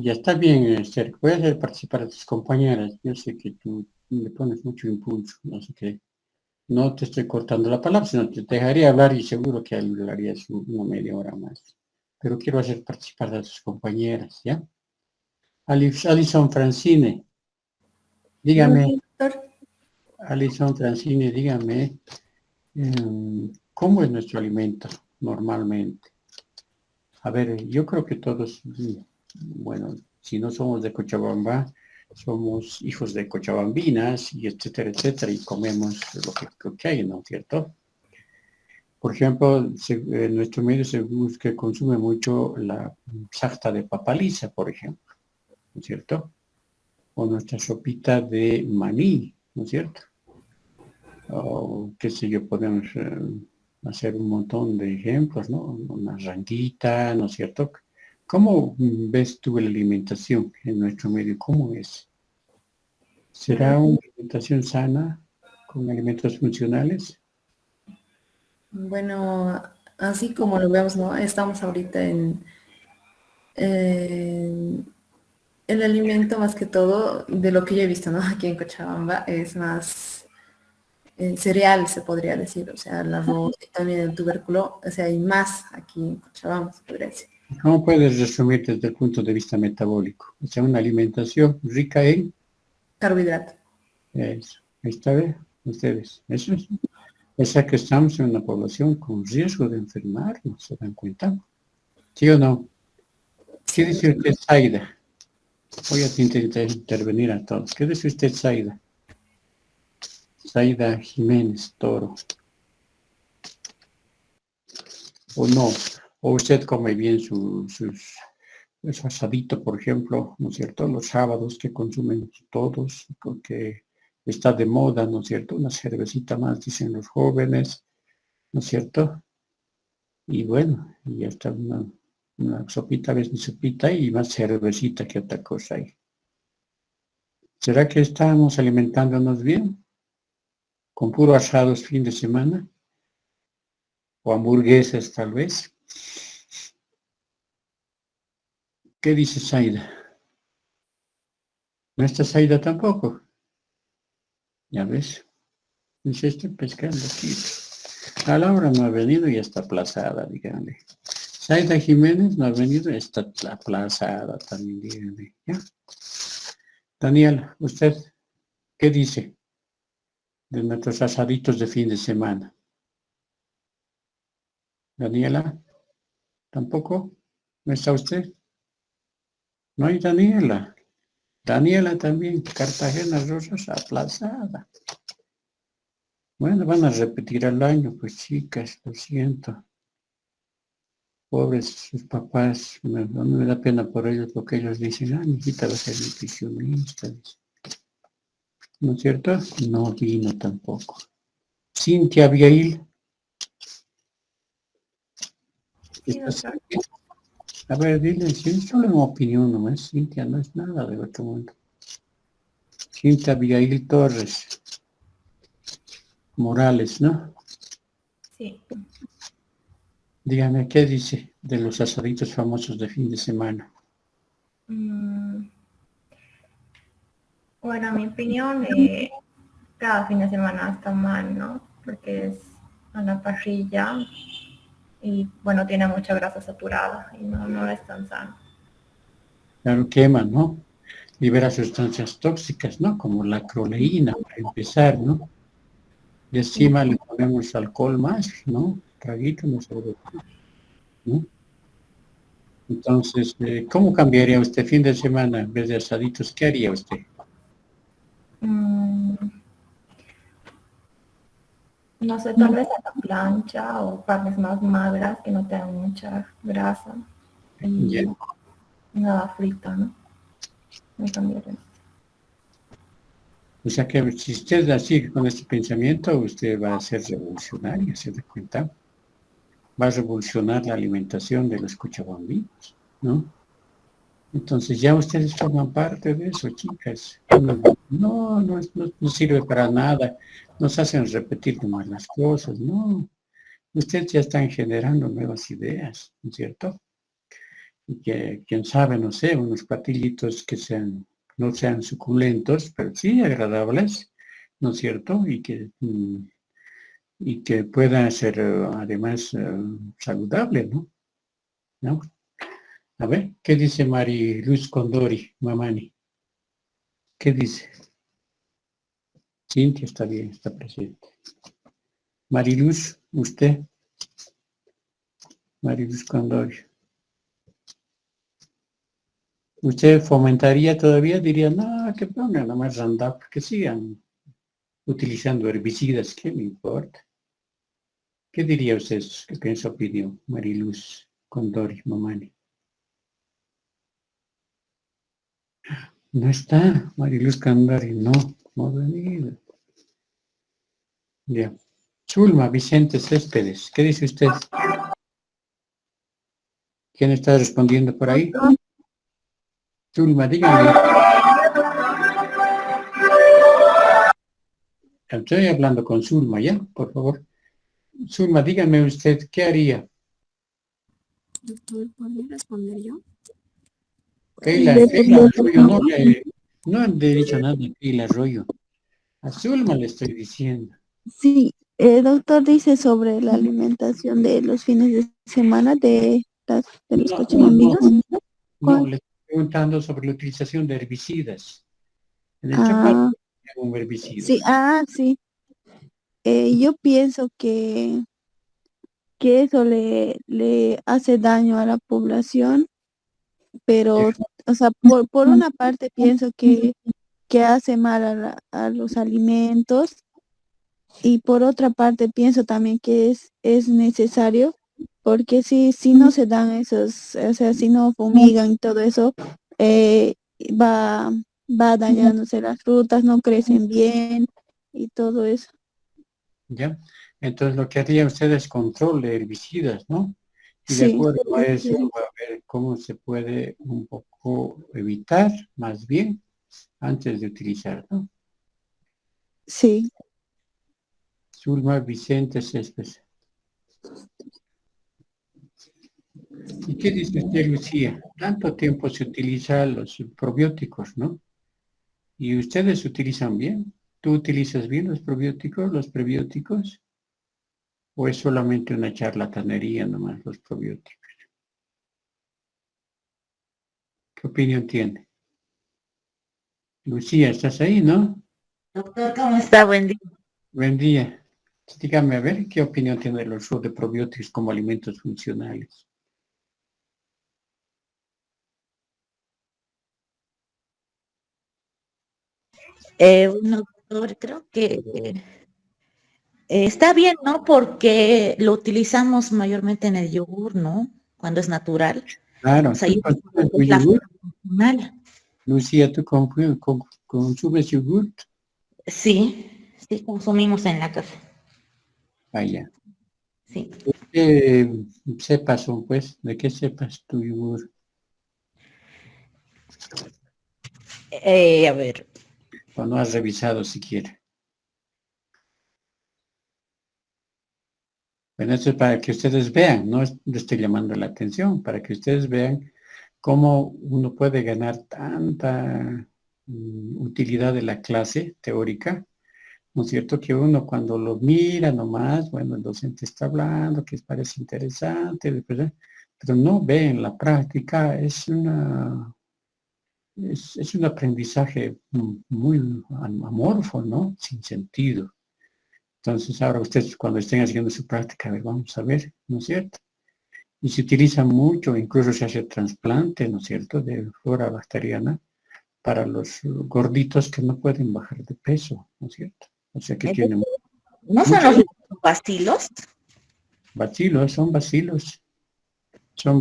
Ya está bien, Esther. Voy a hacer participar a tus compañeras. Yo sé que tú le pones mucho impulso, no sé qué. No te estoy cortando la palabra, sino te dejaría hablar y seguro que hablarías una media hora más. Pero quiero hacer participar a tus compañeras, ¿ya? Alison Francine, dígame, Doctor. Alison Francine, dígame, ¿cómo es nuestro alimento normalmente? A ver, yo creo que todos, bueno, si no somos de Cochabamba, somos hijos de cochabambinas y etcétera, y comemos lo que hay, ¿no es cierto? Por ejemplo, en nuestro medio se busca, consume mucho la sarta de papaliza, por ejemplo, ¿no es cierto? O nuestra sopita de maní, ¿no es cierto? O qué sé yo, podemos hacer un montón de ejemplos, ¿no? Una ranguita, ¿no es cierto? ¿Cómo ves tú la alimentación en nuestro medio? ¿Cómo es? ¿Será una alimentación sana con alimentos funcionales? Bueno, así como lo vemos, ¿no? Estamos ahorita en el alimento más que todo, de lo que yo he visto, ¿no? Aquí en Cochabamba es más cereal, se podría decir, o sea, el arroz y también el tubérculo, o sea, hay más aquí en Cochabamba, se podría decir. ¿Cómo puedes resumir desde el punto de vista metabólico? O sea, una alimentación rica en Carbohidrato. eso. Ahí está, ¿ve? Ustedes. Eso es. O sea que estamos en una población con riesgo de enfermarnos, ¿se dan cuenta? ¿Sí o no? ¿Qué Sí. dice usted, Zaida? Voy a intentar intervenir a todos. ¿Qué dice usted, Zaida? Zaida Jiménez Toro. ¿O no? ¿O usted come bien su asadito, por ejemplo, ¿no es cierto? Los sábados que consumen todos, porque está de moda, ¿no es cierto? Una cervecita más, dicen los jóvenes, ¿no es cierto? Y bueno, y hasta una sopita, a veces sopita y más cervecita que otra cosa ahí. ¿Será que estamos alimentándonos bien? ¿Con puro asados fin de semana? ¿O hamburguesas tal vez? ¿Qué dice Zaida? ¿No está Zaida tampoco? Ya ves, dice, estoy pescando aquí. A Laura no ha venido y está aplazada, díganle. Zaida Jiménez no ha venido y está aplazada también, díganle. ¿Ya? Daniel, ¿usted qué dice de nuestros asaditos de fin de semana? Daniela, ¿tampoco? ¿No está usted? No hay Daniela. Daniela también, Cartagena Rosas, aplazada. Bueno, van a repetir al año, pues chicas, lo siento. Pobres sus papás, no me da pena por ellos porque ellos dicen, mi hijita va a ser nutricionista. ¿No es cierto? No vino tampoco. Cintia Abigail. Sí, ¿Estás doctor. aquí? A ver, dile, si es solo una opinión nomás, Cintia, no es nada de otro mundo. Cintia Abigail Torres Morales, ¿no? Sí. Dígame, ¿qué dice de los asaditos famosos de fin de semana? Mm, bueno, a mi opinión, cada fin de semana está mal, ¿no? Porque es a la parrilla y, bueno, tiene mucha grasa saturada y no es tan sano. Claro, quema, ¿no? Libera sustancias tóxicas, ¿no? Como la acroleína, para empezar, ¿no? Y Sí. encima le ponemos alcohol más, ¿no? Traguito, no sé, ¿no? Entonces, ¿cómo cambiaría usted fin de semana en vez de asaditos? ¿Qué haría usted? Mm, no sé, tal vez a la plancha o carnes más magras que no tengan mucha grasa Ya. y nada frita, ¿no? Me cambiaría. O sea que si usted sigue con este pensamiento, usted va a ser revolucionario, ¿se da cuenta? Va a revolucionar la alimentación de los cochabambinos, ¿no? Entonces ya ustedes forman parte de eso, chicas. No sirve para nada. Nos hacen repetir nomás las cosas, no. Ustedes ya están generando nuevas ideas, ¿no es cierto? Y que, quién sabe, no sé, unos platillitos que no sean suculentos, pero sí agradables, ¿no es cierto? Y que pueda ser además saludable, ¿no? ¿No? A ver, ¿qué dice Mariluz Condori, Mamani? ¿Qué dice? Cintia está bien, está presente. Mariluz, Usted, Mariluz Condori. ¿Usted fomentaría todavía? Diría, no, que pongan nomás Roundup, que sigan utilizando herbicidas, ¿qué me importa? ¿Qué diría usted? ¿Qué en su opinión, Mariluz Condori Mamani? No está, Mariluz Condori, no ha venido. Ya. Zulma Vicente Céspedes, ¿qué dice usted? ¿Quién está respondiendo por ahí? Zulma, dígame. Estoy hablando con Zulma, ¿ya? Por favor. Zulma, dígame usted, ¿qué haría? Doctor, ¿podría responder yo? Keila Arroyo, no he dicho nada de Keila Arroyo. A Zulma le estoy diciendo. Sí, el doctor dice sobre la alimentación de los fines de semana de los No, cochinambinos. no, le estoy preguntando sobre la utilización de herbicidas. En el Chapal, Ah, un herbicida. sí, sí. Yo pienso que eso le hace daño a la población, pero, o sea, por una parte pienso que hace mal a los alimentos. Y por otra parte, pienso también que es necesario, porque si no se dan esos, o sea, si no fumigan y todo eso, eh, va, va dañándose las frutas, no crecen bien y todo eso. ¿Ya? Entonces lo que haría usted es control de herbicidas, ¿no? Y de Sí, acuerdo a eso va a ver cómo se puede un poco evitar, más bien, antes de utilizar, ¿no? sí. Zulma Vicente Céspedes. ¿Y qué dice usted, Lucía? Tanto tiempo se utilizan los probióticos, ¿no? ¿Y ustedes utilizan bien? ¿Tú utilizas bien los probióticos, los prebióticos? ¿O es solamente una charlatanería nomás los probióticos? ¿Qué opinión tiene? Lucía, ¿estás ahí, no? Doctor, ¿cómo está? Buen día. Buen día. Dígame, a ver, ¿qué opinión tiene del uso de probióticos como alimentos funcionales? Bueno, doctor, creo que está bien, ¿no? Porque lo utilizamos mayormente en el yogur, ¿no? Cuando es natural. O Claro, sea, ¿tú y consumes tu es la yogur? forma funcional. Lucía, ¿tú consumes yogur? Sí, consumimos en la casa. Vaya. Sí. ¿Qué cepas son, pues? ¿De qué cepas tu yogur? A ver, O no has revisado siquiera. Bueno, esto es para que ustedes vean, no le estoy llamando la atención, para que ustedes vean cómo uno puede ganar tanta utilidad de la clase teórica, ¿no es cierto? Que uno cuando lo mira nomás, bueno, el docente está hablando, que parece interesante, pero no ve en la práctica, es un aprendizaje muy amorfo, ¿no? Sin sentido. Entonces, ahora ustedes cuando estén haciendo su práctica, a ver, vamos a ver, ¿no es cierto? Y se utiliza mucho, incluso se hace trasplante, ¿no es cierto?, de flora bacteriana para los gorditos que no pueden bajar de peso, ¿no es cierto? O sea que tienen ¿no son muchos los bacilos? bacilos, son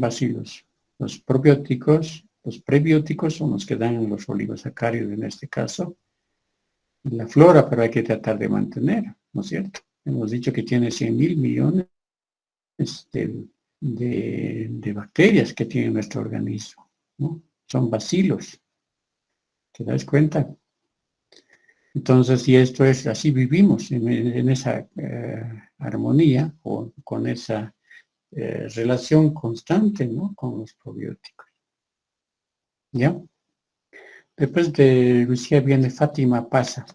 bacilos. Los probióticos, los prebióticos son los que dan los oligosacáridos en este caso, la flora, pero hay que tratar de mantener, ¿no es cierto? Hemos dicho que tiene 100.000 millones de bacterias que tiene nuestro organismo, ¿no? Son bacilos, ¿te das cuenta? Entonces, si esto es así, vivimos en esa armonía o con esa relación constante, ¿no? Con los probióticos, ¿ya? Después de Lucía viene Fátima Pasa.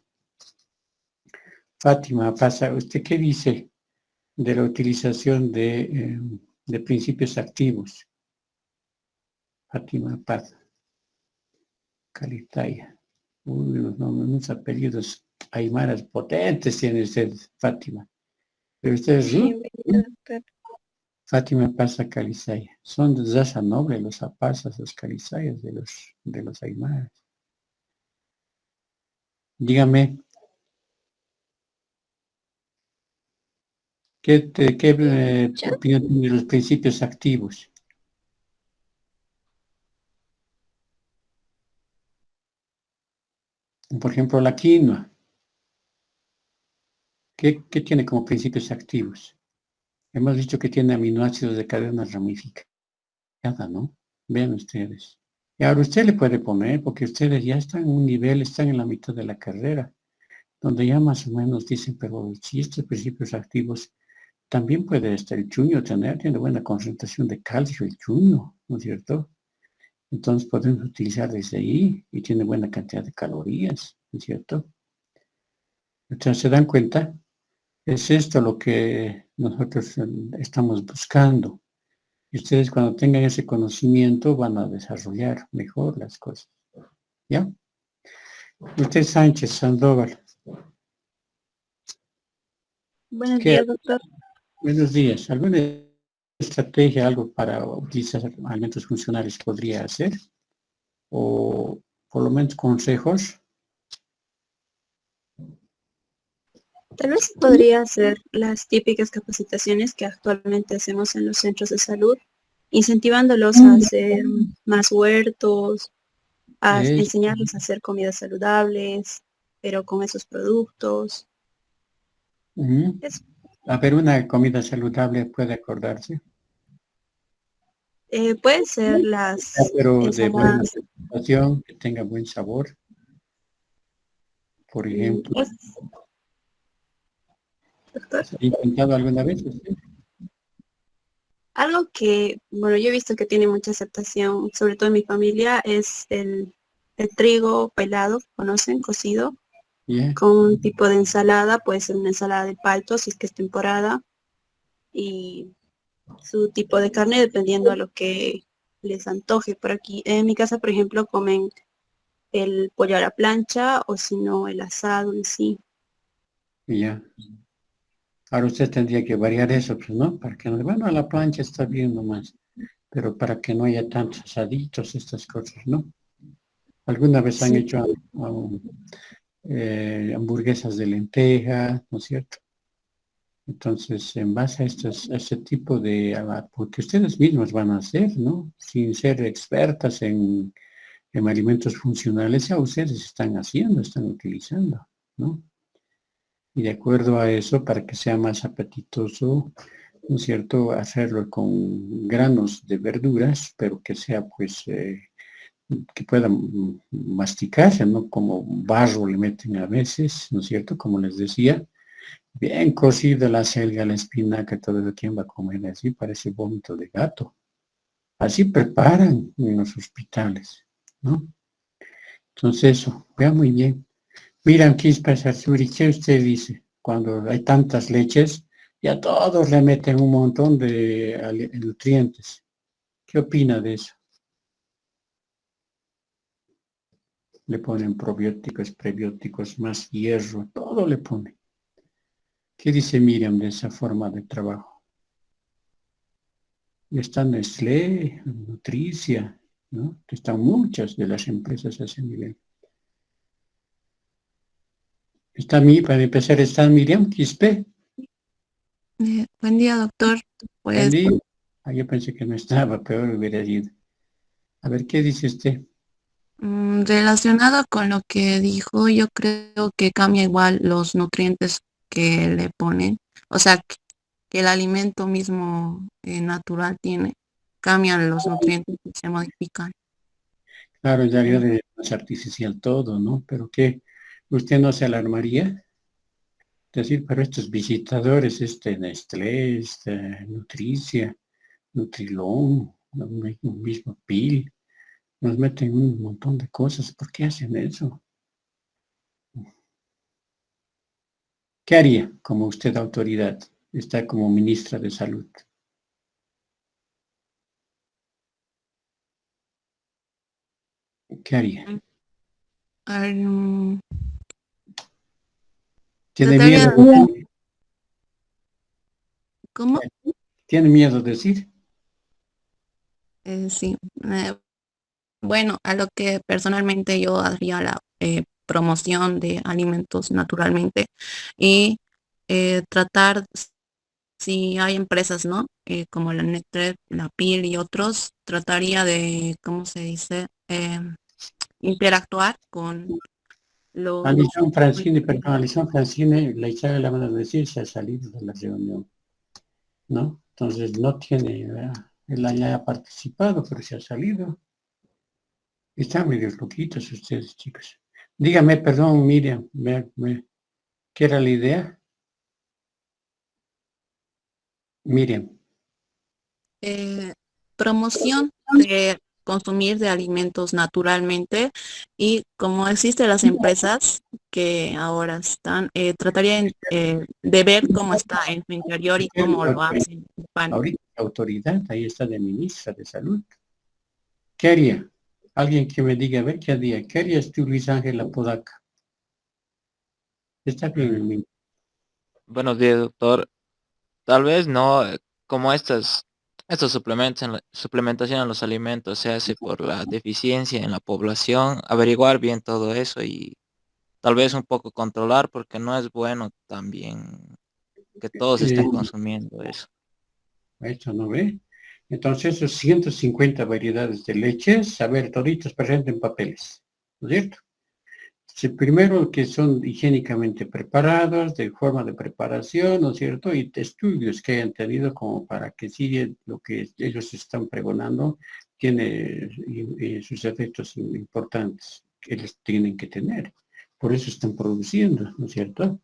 Fátima Pasa, ¿usted qué dice de la utilización de principios activos? Fátima Paz, Calitaya. Uy, unos apellidos aymaras potentes tiene usted, Fátima. Pero ustedes, ¿no? Bienvenida, doctor. Fátima Pasa Calizaya. Son de raza noble los apazas, los calizayas de los aymaras. Dígame, ¿qué ¿Ya? opinión tiene de los principios activos? Por ejemplo, la quinoa. ¿Qué tiene como principios activos? Hemos dicho que tiene aminoácidos de cadena ramificada, ¿no? Vean ustedes. Y ahora usted le puede poner, porque ustedes ya están en un nivel, están en la mitad de la carrera, donde ya más o menos dicen, pero si estos principios activos, también puede el chuño tiene buena concentración de calcio el chuño, ¿no es cierto? Entonces podemos utilizar desde ahí y tiene buena cantidad de calorías, ¿no es cierto? Entonces, ¿se dan cuenta? Es esto lo que nosotros estamos buscando. Y ustedes cuando tengan ese conocimiento van a desarrollar mejor las cosas. ¿Ya? Usted Sánchez Sandoval. Buenos ¿Qué? días, doctor. Buenos días. ¿Alguna estrategia, algo para utilizar alimentos funcionales podría hacer? O por lo menos consejos. Tal vez podría hacer las típicas capacitaciones que actualmente hacemos en los centros de salud, incentivándolos a hacer más huertos, a Es, enseñarles a hacer comidas saludables, pero con esos productos. ujú. Es- A ver, una comida saludable puede acordarse, pueden ser las pero de buena ensaladas. presentación, que tenga buen sabor, por ejemplo. Pues, doctor, ¿Ha intentado alguna vez usted? algo que, bueno, yo he visto que tiene mucha aceptación, sobre todo en mi familia, es el trigo pelado, ¿conocen? Cocido, Ya, con un tipo de ensalada, puede ser una ensalada de palto si es que es temporada, y su tipo de carne dependiendo a lo que les antoje. Por aquí, en mi casa, por ejemplo, comen el pollo a la plancha o si no el asado en sí. ya. Ahora usted tendría que variar eso, pues, ¿no? Para que no, bueno, a la plancha está bien nomás, pero para que no haya tantos asaditos, estas cosas, ¿no? ¿Alguna vez han Sí, hecho hamburguesas de lenteja, ¿no es cierto? Entonces, en base a este tipo de, porque ustedes mismos van a hacer, ¿no? Sin ser expertas en alimentos funcionales, ya ustedes están haciendo, están utilizando, ¿no? Y de acuerdo a eso, para que sea más apetitoso, ¿no es cierto? Hacerlo con granos de verduras, pero que sea pues que puedan masticarse, ¿no? Como barro le meten a veces, ¿no es cierto? Como les decía, bien cocida la selga, la espinaca, todo eso, ¿quién va a comer así? Parece vómito de gato. Así preparan en los hospitales, ¿no? Entonces eso, vea muy bien. Miran, Quispe Satsuri, ¿qué usted dice? Cuando hay tantas leches, ya todos le meten un montón de nutrientes. ¿Qué opina de eso? Le ponen probióticos, prebióticos, más hierro, todo le ponen. ¿Qué dice Miriam de esa forma de trabajo? Está Nestlé, Nutricia, ¿no? Están muchas de las empresas a ese nivel. Está para empezar, está Miriam Quispe. Buen día, doctor. Pues Bendy. Yo pensé que no estaba, peor hubiera ido. A ver, ¿qué dice usted? relacionado con lo que dijo, yo creo que cambia igual los nutrientes que le ponen. O sea, que el alimento mismo natural tiene, cambian los nutrientes y se modifican. Claro, en realidad es artificial todo, ¿no? Pero ¿qué? ¿Usted no se alarmaría? Es decir, pero estos visitadores, este Nestlé, este Nutricia, Nutrilón, un mismo Pil, nos meten un montón de cosas. ¿Por qué hacen eso? ¿Qué haría como usted autoridad? Está como ministra de Salud. ¿Qué haría? A ver, ¿Tiene trataría, miedo? ¿Cómo? ¿Tiene miedo de decir? Sí. Bueno, a lo que personalmente yo haría la promoción de alimentos naturalmente y tratar, si hay empresas, ¿no? Como la Nestlé, la PIL y otros, trataría de, ¿cómo se dice? Interactuar con los... Alison Francine, perdón, Alison Francine, le echaba la mano de decir, se ha salido de la reunión, ¿no? Entonces no tiene, él haya participado, pero se ha salido. Están medio loquitos ustedes, chicos. Dígame, perdón, Miriam, ¿qué era la idea? Miriam. Promoción de consumir de alimentos naturalmente y como existen las empresas que ahora están, trataría de ver cómo está en su interior y cómo lo hacen. Ahorita la autoridad, ahí está de ministra de Salud. ¿Qué haría? Alguien que me diga, a ver, ¿qué haría? ¿Qué harías tú, Luis Ángel Apodaca? Está bien, mi. Buenos días, doctor. Tal vez no, como estos suplementos, suplementación en los alimentos se hace por la deficiencia en la población, averiguar bien todo eso y tal vez un poco controlar porque no es bueno también que todos estén consumiendo eso. Eso no ve. Entonces, esos 150 variedades de leches, a ver, toditos presenten papeles, ¿no es cierto? Sí, primero que son higiénicamente preparados, de forma de preparación, ¿no es cierto? Y de estudios que hayan tenido como para que sigue lo que ellos están pregonando, tiene sus efectos importantes que ellos tienen que tener. Por eso están produciendo, ¿no es cierto?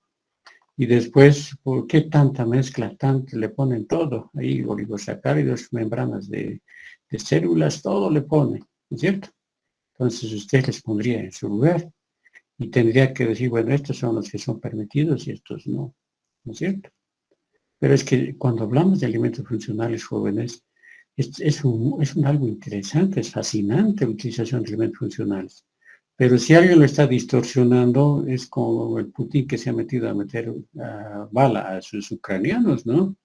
Y después, ¿por qué tanta mezcla? Tanto le ponen todo, ahí oligosacáridos, membranas de células, todo le ponen, ¿no es cierto? Entonces usted les pondría en su lugar y tendría que decir, bueno, estos son los que son permitidos y estos no, ¿no es cierto? Pero es que cuando hablamos de alimentos funcionales jóvenes, es algo interesante, es fascinante la utilización de alimentos funcionales. Pero si alguien lo está distorsionando, es como el Putin que se ha metido a meter bala a sus ucranianos, ¿no?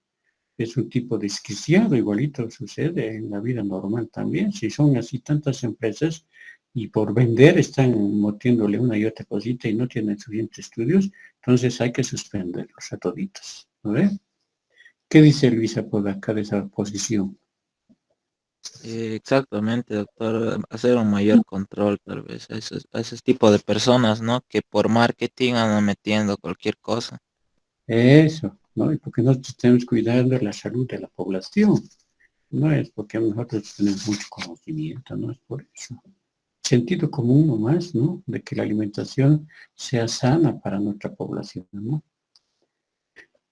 Es un tipo desquiciado, igualito sucede en la vida normal también. Si son así tantas empresas y por vender están metiéndole una y otra cosita y no tienen suficientes estudios, entonces hay que suspenderlos a toditos, ¿no ve? ¿Qué dice Luisa Podaca de esa posición? Exactamente, doctor, hacer un mayor control tal vez a ese tipo de personas, ¿no? Que por marketing andan metiendo cualquier cosa. Eso, ¿no? Y porque nosotros estamos cuidando la salud de la población. No es porque nosotros tenemos mucho conocimiento, no es por eso. Sentido común nomás, ¿no? De que la alimentación sea sana para nuestra población, ¿no?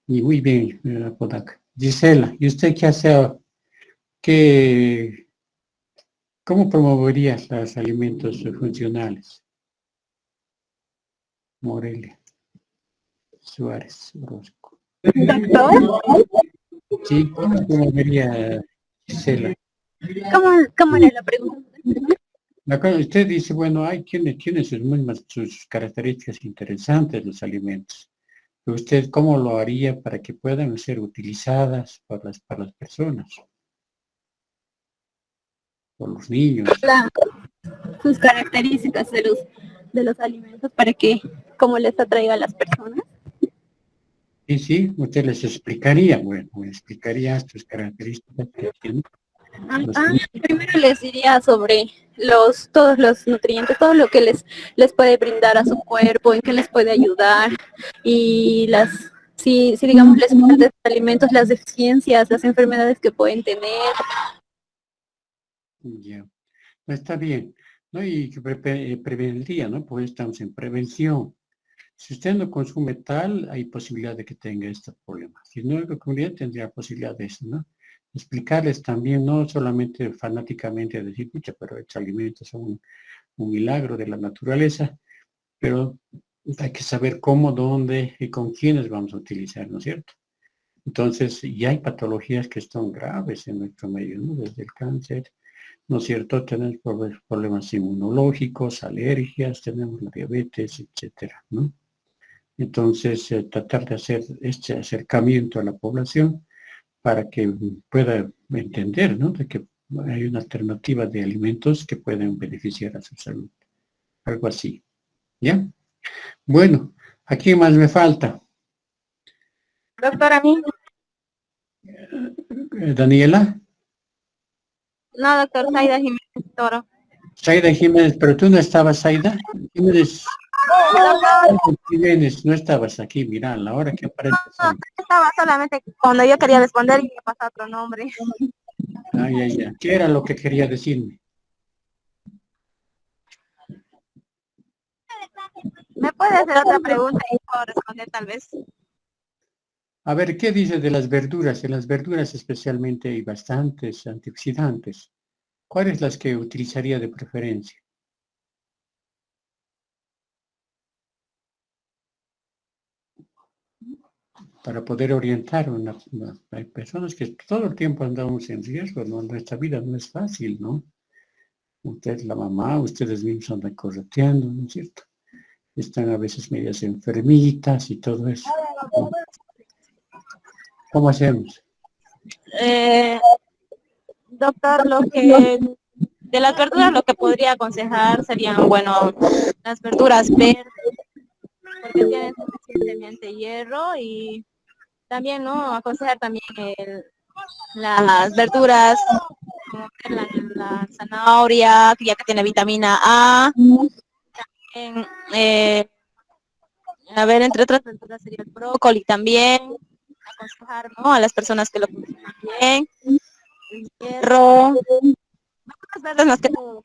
Y muy bien, Podaca. Gisela, ¿y usted qué hace? ¿Cómo promovería los alimentos funcionales? Morelia Suárez Orozco. Doctor, Sí, ¿cómo promovería Gisela? ¿cómo era la pregunta? Usted dice, bueno, tiene sus características interesantes los alimentos. Pero usted, ¿cómo lo haría para que puedan ser utilizadas para las personas? Por los niños. Sus características de los alimentos para que, cómo les atraiga a las personas. Sí, usted les explicaría, bueno, explicaría sus características que tienen. Primero les diría sobre todos los nutrientes, todo lo que les puede brindar a su cuerpo, en qué les puede ayudar y si digamos les faltan de alimentos, las deficiencias, las enfermedades que pueden tener. Ya, está bien, ¿no? Y que prevendría, ¿no? Pues estamos en prevención. Si usted no consume tal, hay posibilidad de que tenga este problema. Si no lo consume, tendría posibilidad de eso, ¿no? Explicarles también, no solamente fanáticamente decir, pucha, pero estos alimentos son un milagro de la naturaleza, pero hay que saber cómo, dónde y con quiénes vamos a utilizar, ¿no es cierto? Entonces, ya hay patologías que son graves en nuestro medio, ¿no? Desde el cáncer, ¿no es cierto? Tenemos problemas inmunológicos, alergias, tenemos la diabetes, etcétera, ¿no? Entonces, tratar de hacer este acercamiento a la población para que pueda entender, ¿no? De que hay una alternativa de alimentos que pueden beneficiar a su salud. Algo así. ¿Ya? Bueno, ¿a quién más me falta? Doctora, a mí, Daniela. no, doctor Zaida Jiménez Toro. Zaida Jiménez, pero tú no estabas, Zaida. Jiménez, Jiménez, no estabas aquí, mira, a la hora que aparece. Estaba solamente cuando yo quería responder y me pasa otro nombre. Ay, ay, ay. ¿Qué era lo que quería decirme? ¿Me puede hacer otra pregunta y puedo responder tal vez? A ver, ¿qué dice de las verduras? En las verduras especialmente hay bastantes antioxidantes. ¿Cuáles las que utilizaría de preferencia? Para poder orientar hay personas que todo el tiempo andamos en riesgo, ¿no? Nuestra vida no es fácil, ¿no? Usted, la mamá, ustedes mismos andan correteando, ¿no es cierto? Están a veces medias enfermitas y todo eso, ¿no? ¿Cómo hacemos? Doctor, lo que de las verduras lo que podría aconsejar serían, bueno, las verduras verdes, porque tienen suficientemente hierro y también, ¿no? Aconsejar también las verduras como la zanahoria, que ya que tiene vitamina A. También, a ver, entre otras verduras sería el brócoli también. Aconsejar, ¿no? A las personas que lo consuman bien. El hierro. Verduras verdes más que todo.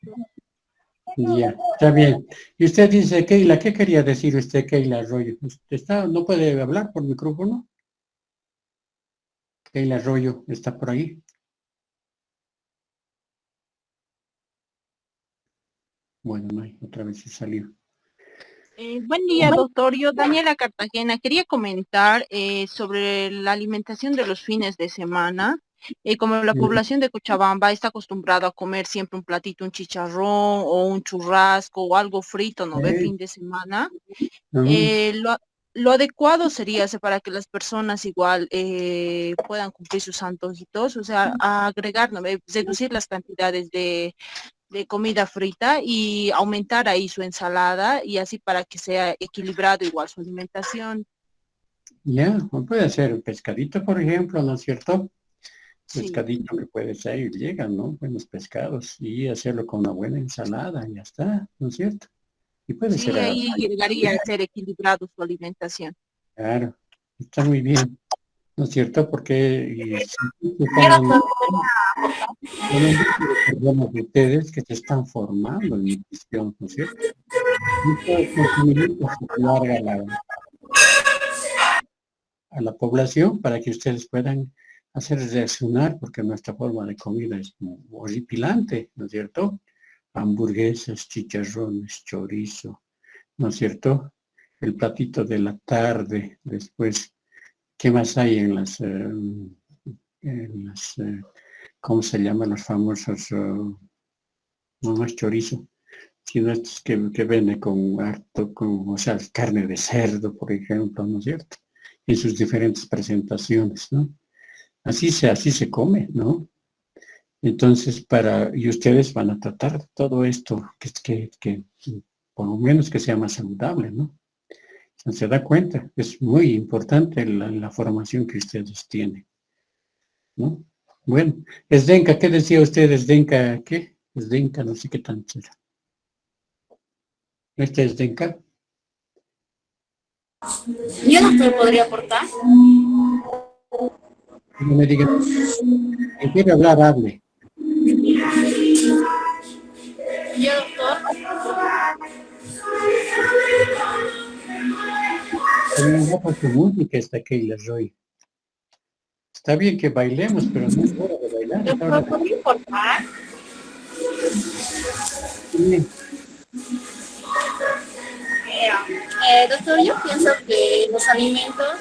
Ya, está bien. Y usted dice, Keila, ¿qué quería decir usted, Keila Arroyo? ¿Usted no puede hablar por micrófono? Keila Arroyo, ¿está por ahí? Bueno, no hay, otra vez se salió. Buen día, doctor. Yo, Daniela Cartagena, quería comentar sobre la alimentación de los fines de semana. Como la población de Cochabamba está acostumbrada a comer siempre un platito, un chicharrón o un churrasco o algo frito, ¿no ve? Fin de semana. Lo adecuado sería para que las personas igual puedan cumplir sus antojitos, o sea, agregar, ¿no ve? Reducir las cantidades de comida frita y aumentar ahí su ensalada y así para que sea equilibrado igual su alimentación. Ya, puede ser un pescadito, por ejemplo, ¿no es cierto? Sí. Pescadito que puede ser, llegan, ¿no? Buenos pescados y hacerlo con una buena ensalada, ya está, ¿no es cierto? Y puede Sí, ser, ahí llegaría a ser equilibrado su alimentación. claro, está muy bien, ¿no es cierto? Porque recordemos de ustedes que se están formando en nutrición, ¿no es cierto? Mucho conocimiento se larga a la población para que ustedes puedan hacer reaccionar, porque nuestra forma de comida es horripilante, ¿no es cierto? Hamburguesas, chicharrones, chorizo, ¿no es cierto? El platito de la tarde, después, ¿qué más hay en ¿cómo se llaman los famosos? No es chorizo, sino estos que venden con harto, o sea, carne de cerdo, por ejemplo, ¿no es cierto? En sus diferentes presentaciones, ¿no? Así se come, ¿no? Entonces, y ustedes van a tratar todo esto, que por lo menos que sea más saludable, ¿no? Se da cuenta, es muy importante la formación que ustedes tienen, ¿no? Bueno, Esdenka, ¿qué decía usted? Esdenka, ¿qué? Esdenka, no sé qué tanto era. ¿Este es Esdenka? Yo no te podría aportar. No me digan. Si quiere hablar, hable. Yo, doctor. También guapa tu música esta Keila Roy. Está bien que bailemos, pero no es hora de bailar. Es hora ¿Doctor, podría aportar? de... Doctor, yo pienso que los alimentos...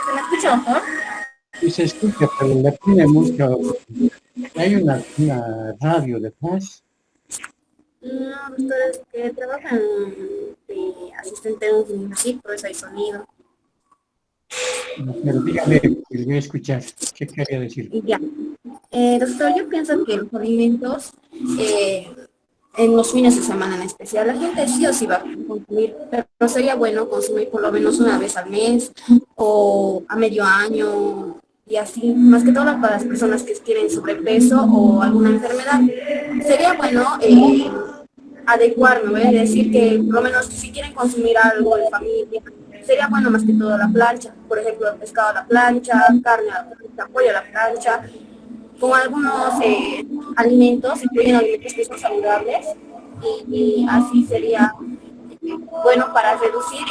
¿Se me escucha mejor? Y se escucha, pero le tiene mucho... Hay una radio detrás. No, doctores que trabajan de asistente en un gimnasio, por eso hay sonido. Pero dígame, les voy a escuchar. ¿Qué quería decir? Ya. Doctor, yo pienso que los alimentos, en los fines de semana en especial, la gente sí o sí va a consumir, pero sería bueno consumir por lo menos una vez al mes o a medio año y así, más que todo para las personas que tienen sobrepeso o alguna enfermedad. Sería bueno adecuarme, voy a decir que por lo menos si quieren consumir algo en familia, sería bueno más que todo la plancha, por ejemplo, pescado a la plancha, carne a la plancha, pollo a la plancha, con algunos alimentos, incluyen alimentos que son saludables, y así sería bueno para reducir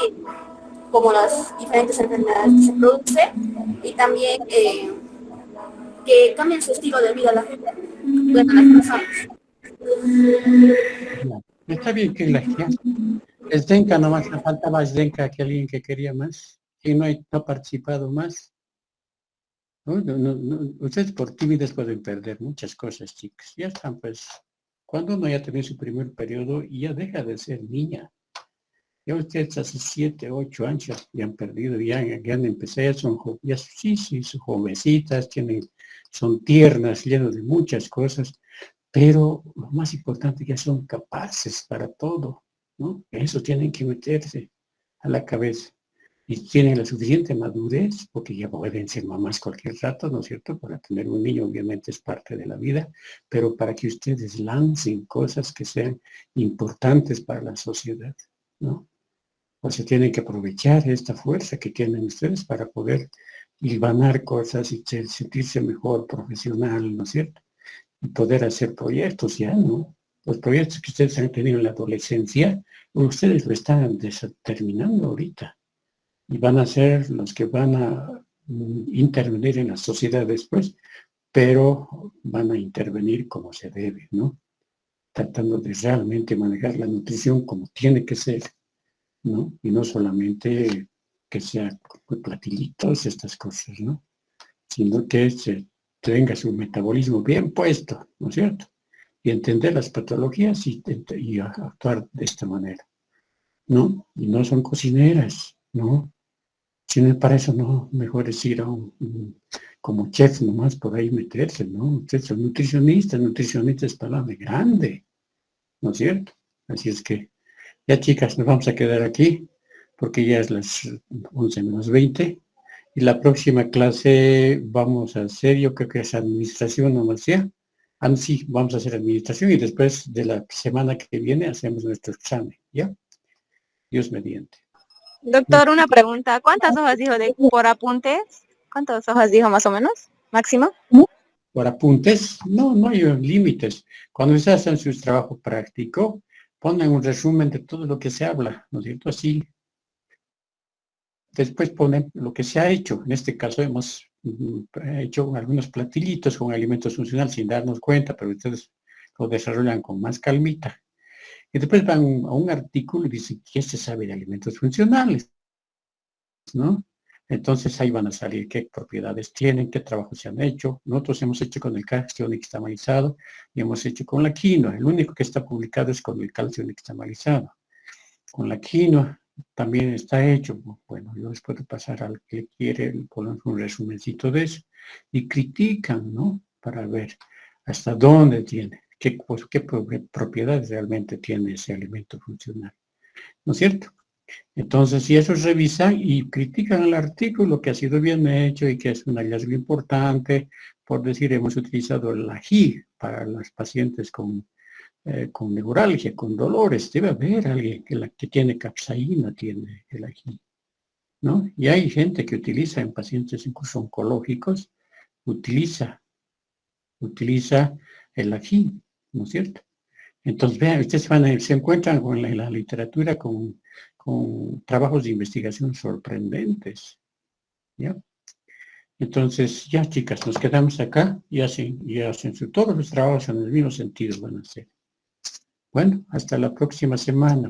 como las diferentes enfermedades que se producen y también que cambien su estilo de vida la gente, bueno, las personas. Está bien que la gente... Zdenka nomás, le faltaba Zdenka, que alguien que quería más, que no ha participado más. Ustedes por tímidas pueden perder muchas cosas, chicas. Ya están, pues, cuando uno ya tiene su primer periodo, ya deja de ser niña. Ya ustedes hace 7, 8 años ya han perdido, ya han empezado, ya sí, son jovencitas, son tiernas, llenas de muchas cosas, pero lo más importante es que son capaces para todo, ¿no? Eso tienen que meterse a la cabeza. Y tienen la suficiente madurez, porque ya pueden ser mamás cualquier rato, ¿no es cierto? Para tener un niño obviamente es parte de la vida, pero para que ustedes lancen cosas que sean importantes para la sociedad, ¿no? O sea, tienen que aprovechar esta fuerza que tienen ustedes para poder hilvanar cosas y sentirse mejor profesional, ¿no es cierto? Y poder hacer proyectos ya, ¿no? Los proyectos que ustedes han tenido en la adolescencia, ustedes lo están terminando ahorita. Y van a ser los que van a intervenir en la sociedad después, pero van a intervenir como se debe, ¿no? Tratando de realmente manejar la nutrición como tiene que ser, ¿no? Y no solamente que sea platilitos, estas cosas, ¿no? Sino que tenga su metabolismo bien puesto, ¿no es cierto? Y entender las patologías y actuar de esta manera, ¿no? Y no son cocineras, ¿no? Si no es para eso, no, mejor es ir a como chef nomás por ahí meterse, ¿no? Ustedes son nutricionista es palabra grande, ¿no es cierto? Así es que, ya chicas, nos vamos a quedar aquí, porque ya es las 11:20, y la próxima clase vamos a hacer, yo creo que es administración nomás, ¿ya? Sí, vamos a hacer administración, y después de la semana que viene hacemos nuestro examen, ¿ya? Dios mediante. Doctor, una pregunta. ¿Cuántas hojas dijo por apuntes? ¿Cuántas hojas dijo más o menos? ¿Máximo? Por apuntes, no hay límites. Cuando ustedes hacen su trabajo práctico, ponen un resumen de todo lo que se habla, ¿no es cierto? Así. Después ponen lo que se ha hecho. En este caso hemos hecho algunos platilitos con alimentos funcionales sin darnos cuenta, pero ustedes lo desarrollan con más calmita. Y después van a un artículo y dicen, ¿qué se sabe de alimentos funcionales? ¿No? Entonces ahí van a salir qué propiedades tienen, qué trabajos se han hecho. Nosotros hemos hecho con el calcio nixtamalizado y hemos hecho con la quinoa. El único que está publicado es con el calcio nixtamalizado. Con la quinoa también está hecho. Bueno, yo les puedo pasar al que quiere, poner un resumencito de eso. Y critican, ¿no? Para ver hasta dónde tiene, qué propiedades realmente tiene ese alimento funcional. ¿No es cierto? Entonces, si eso revisan y critican el artículo que ha sido bien hecho y que es un hallazgo importante, por decir, hemos utilizado el ají para los pacientes con neuralgia, con dolores. Debe haber alguien que tiene capsaína, tiene el ají, ¿no? Y hay gente que utiliza en pacientes incluso oncológicos, utiliza el ají, ¿no es cierto? Entonces, vean, ustedes se encuentran con la literatura con trabajos de investigación sorprendentes, ¿ya? Entonces, ya chicas, nos quedamos acá y hacen todos los trabajos en el mismo sentido van a hacer. Bueno, hasta la próxima semana.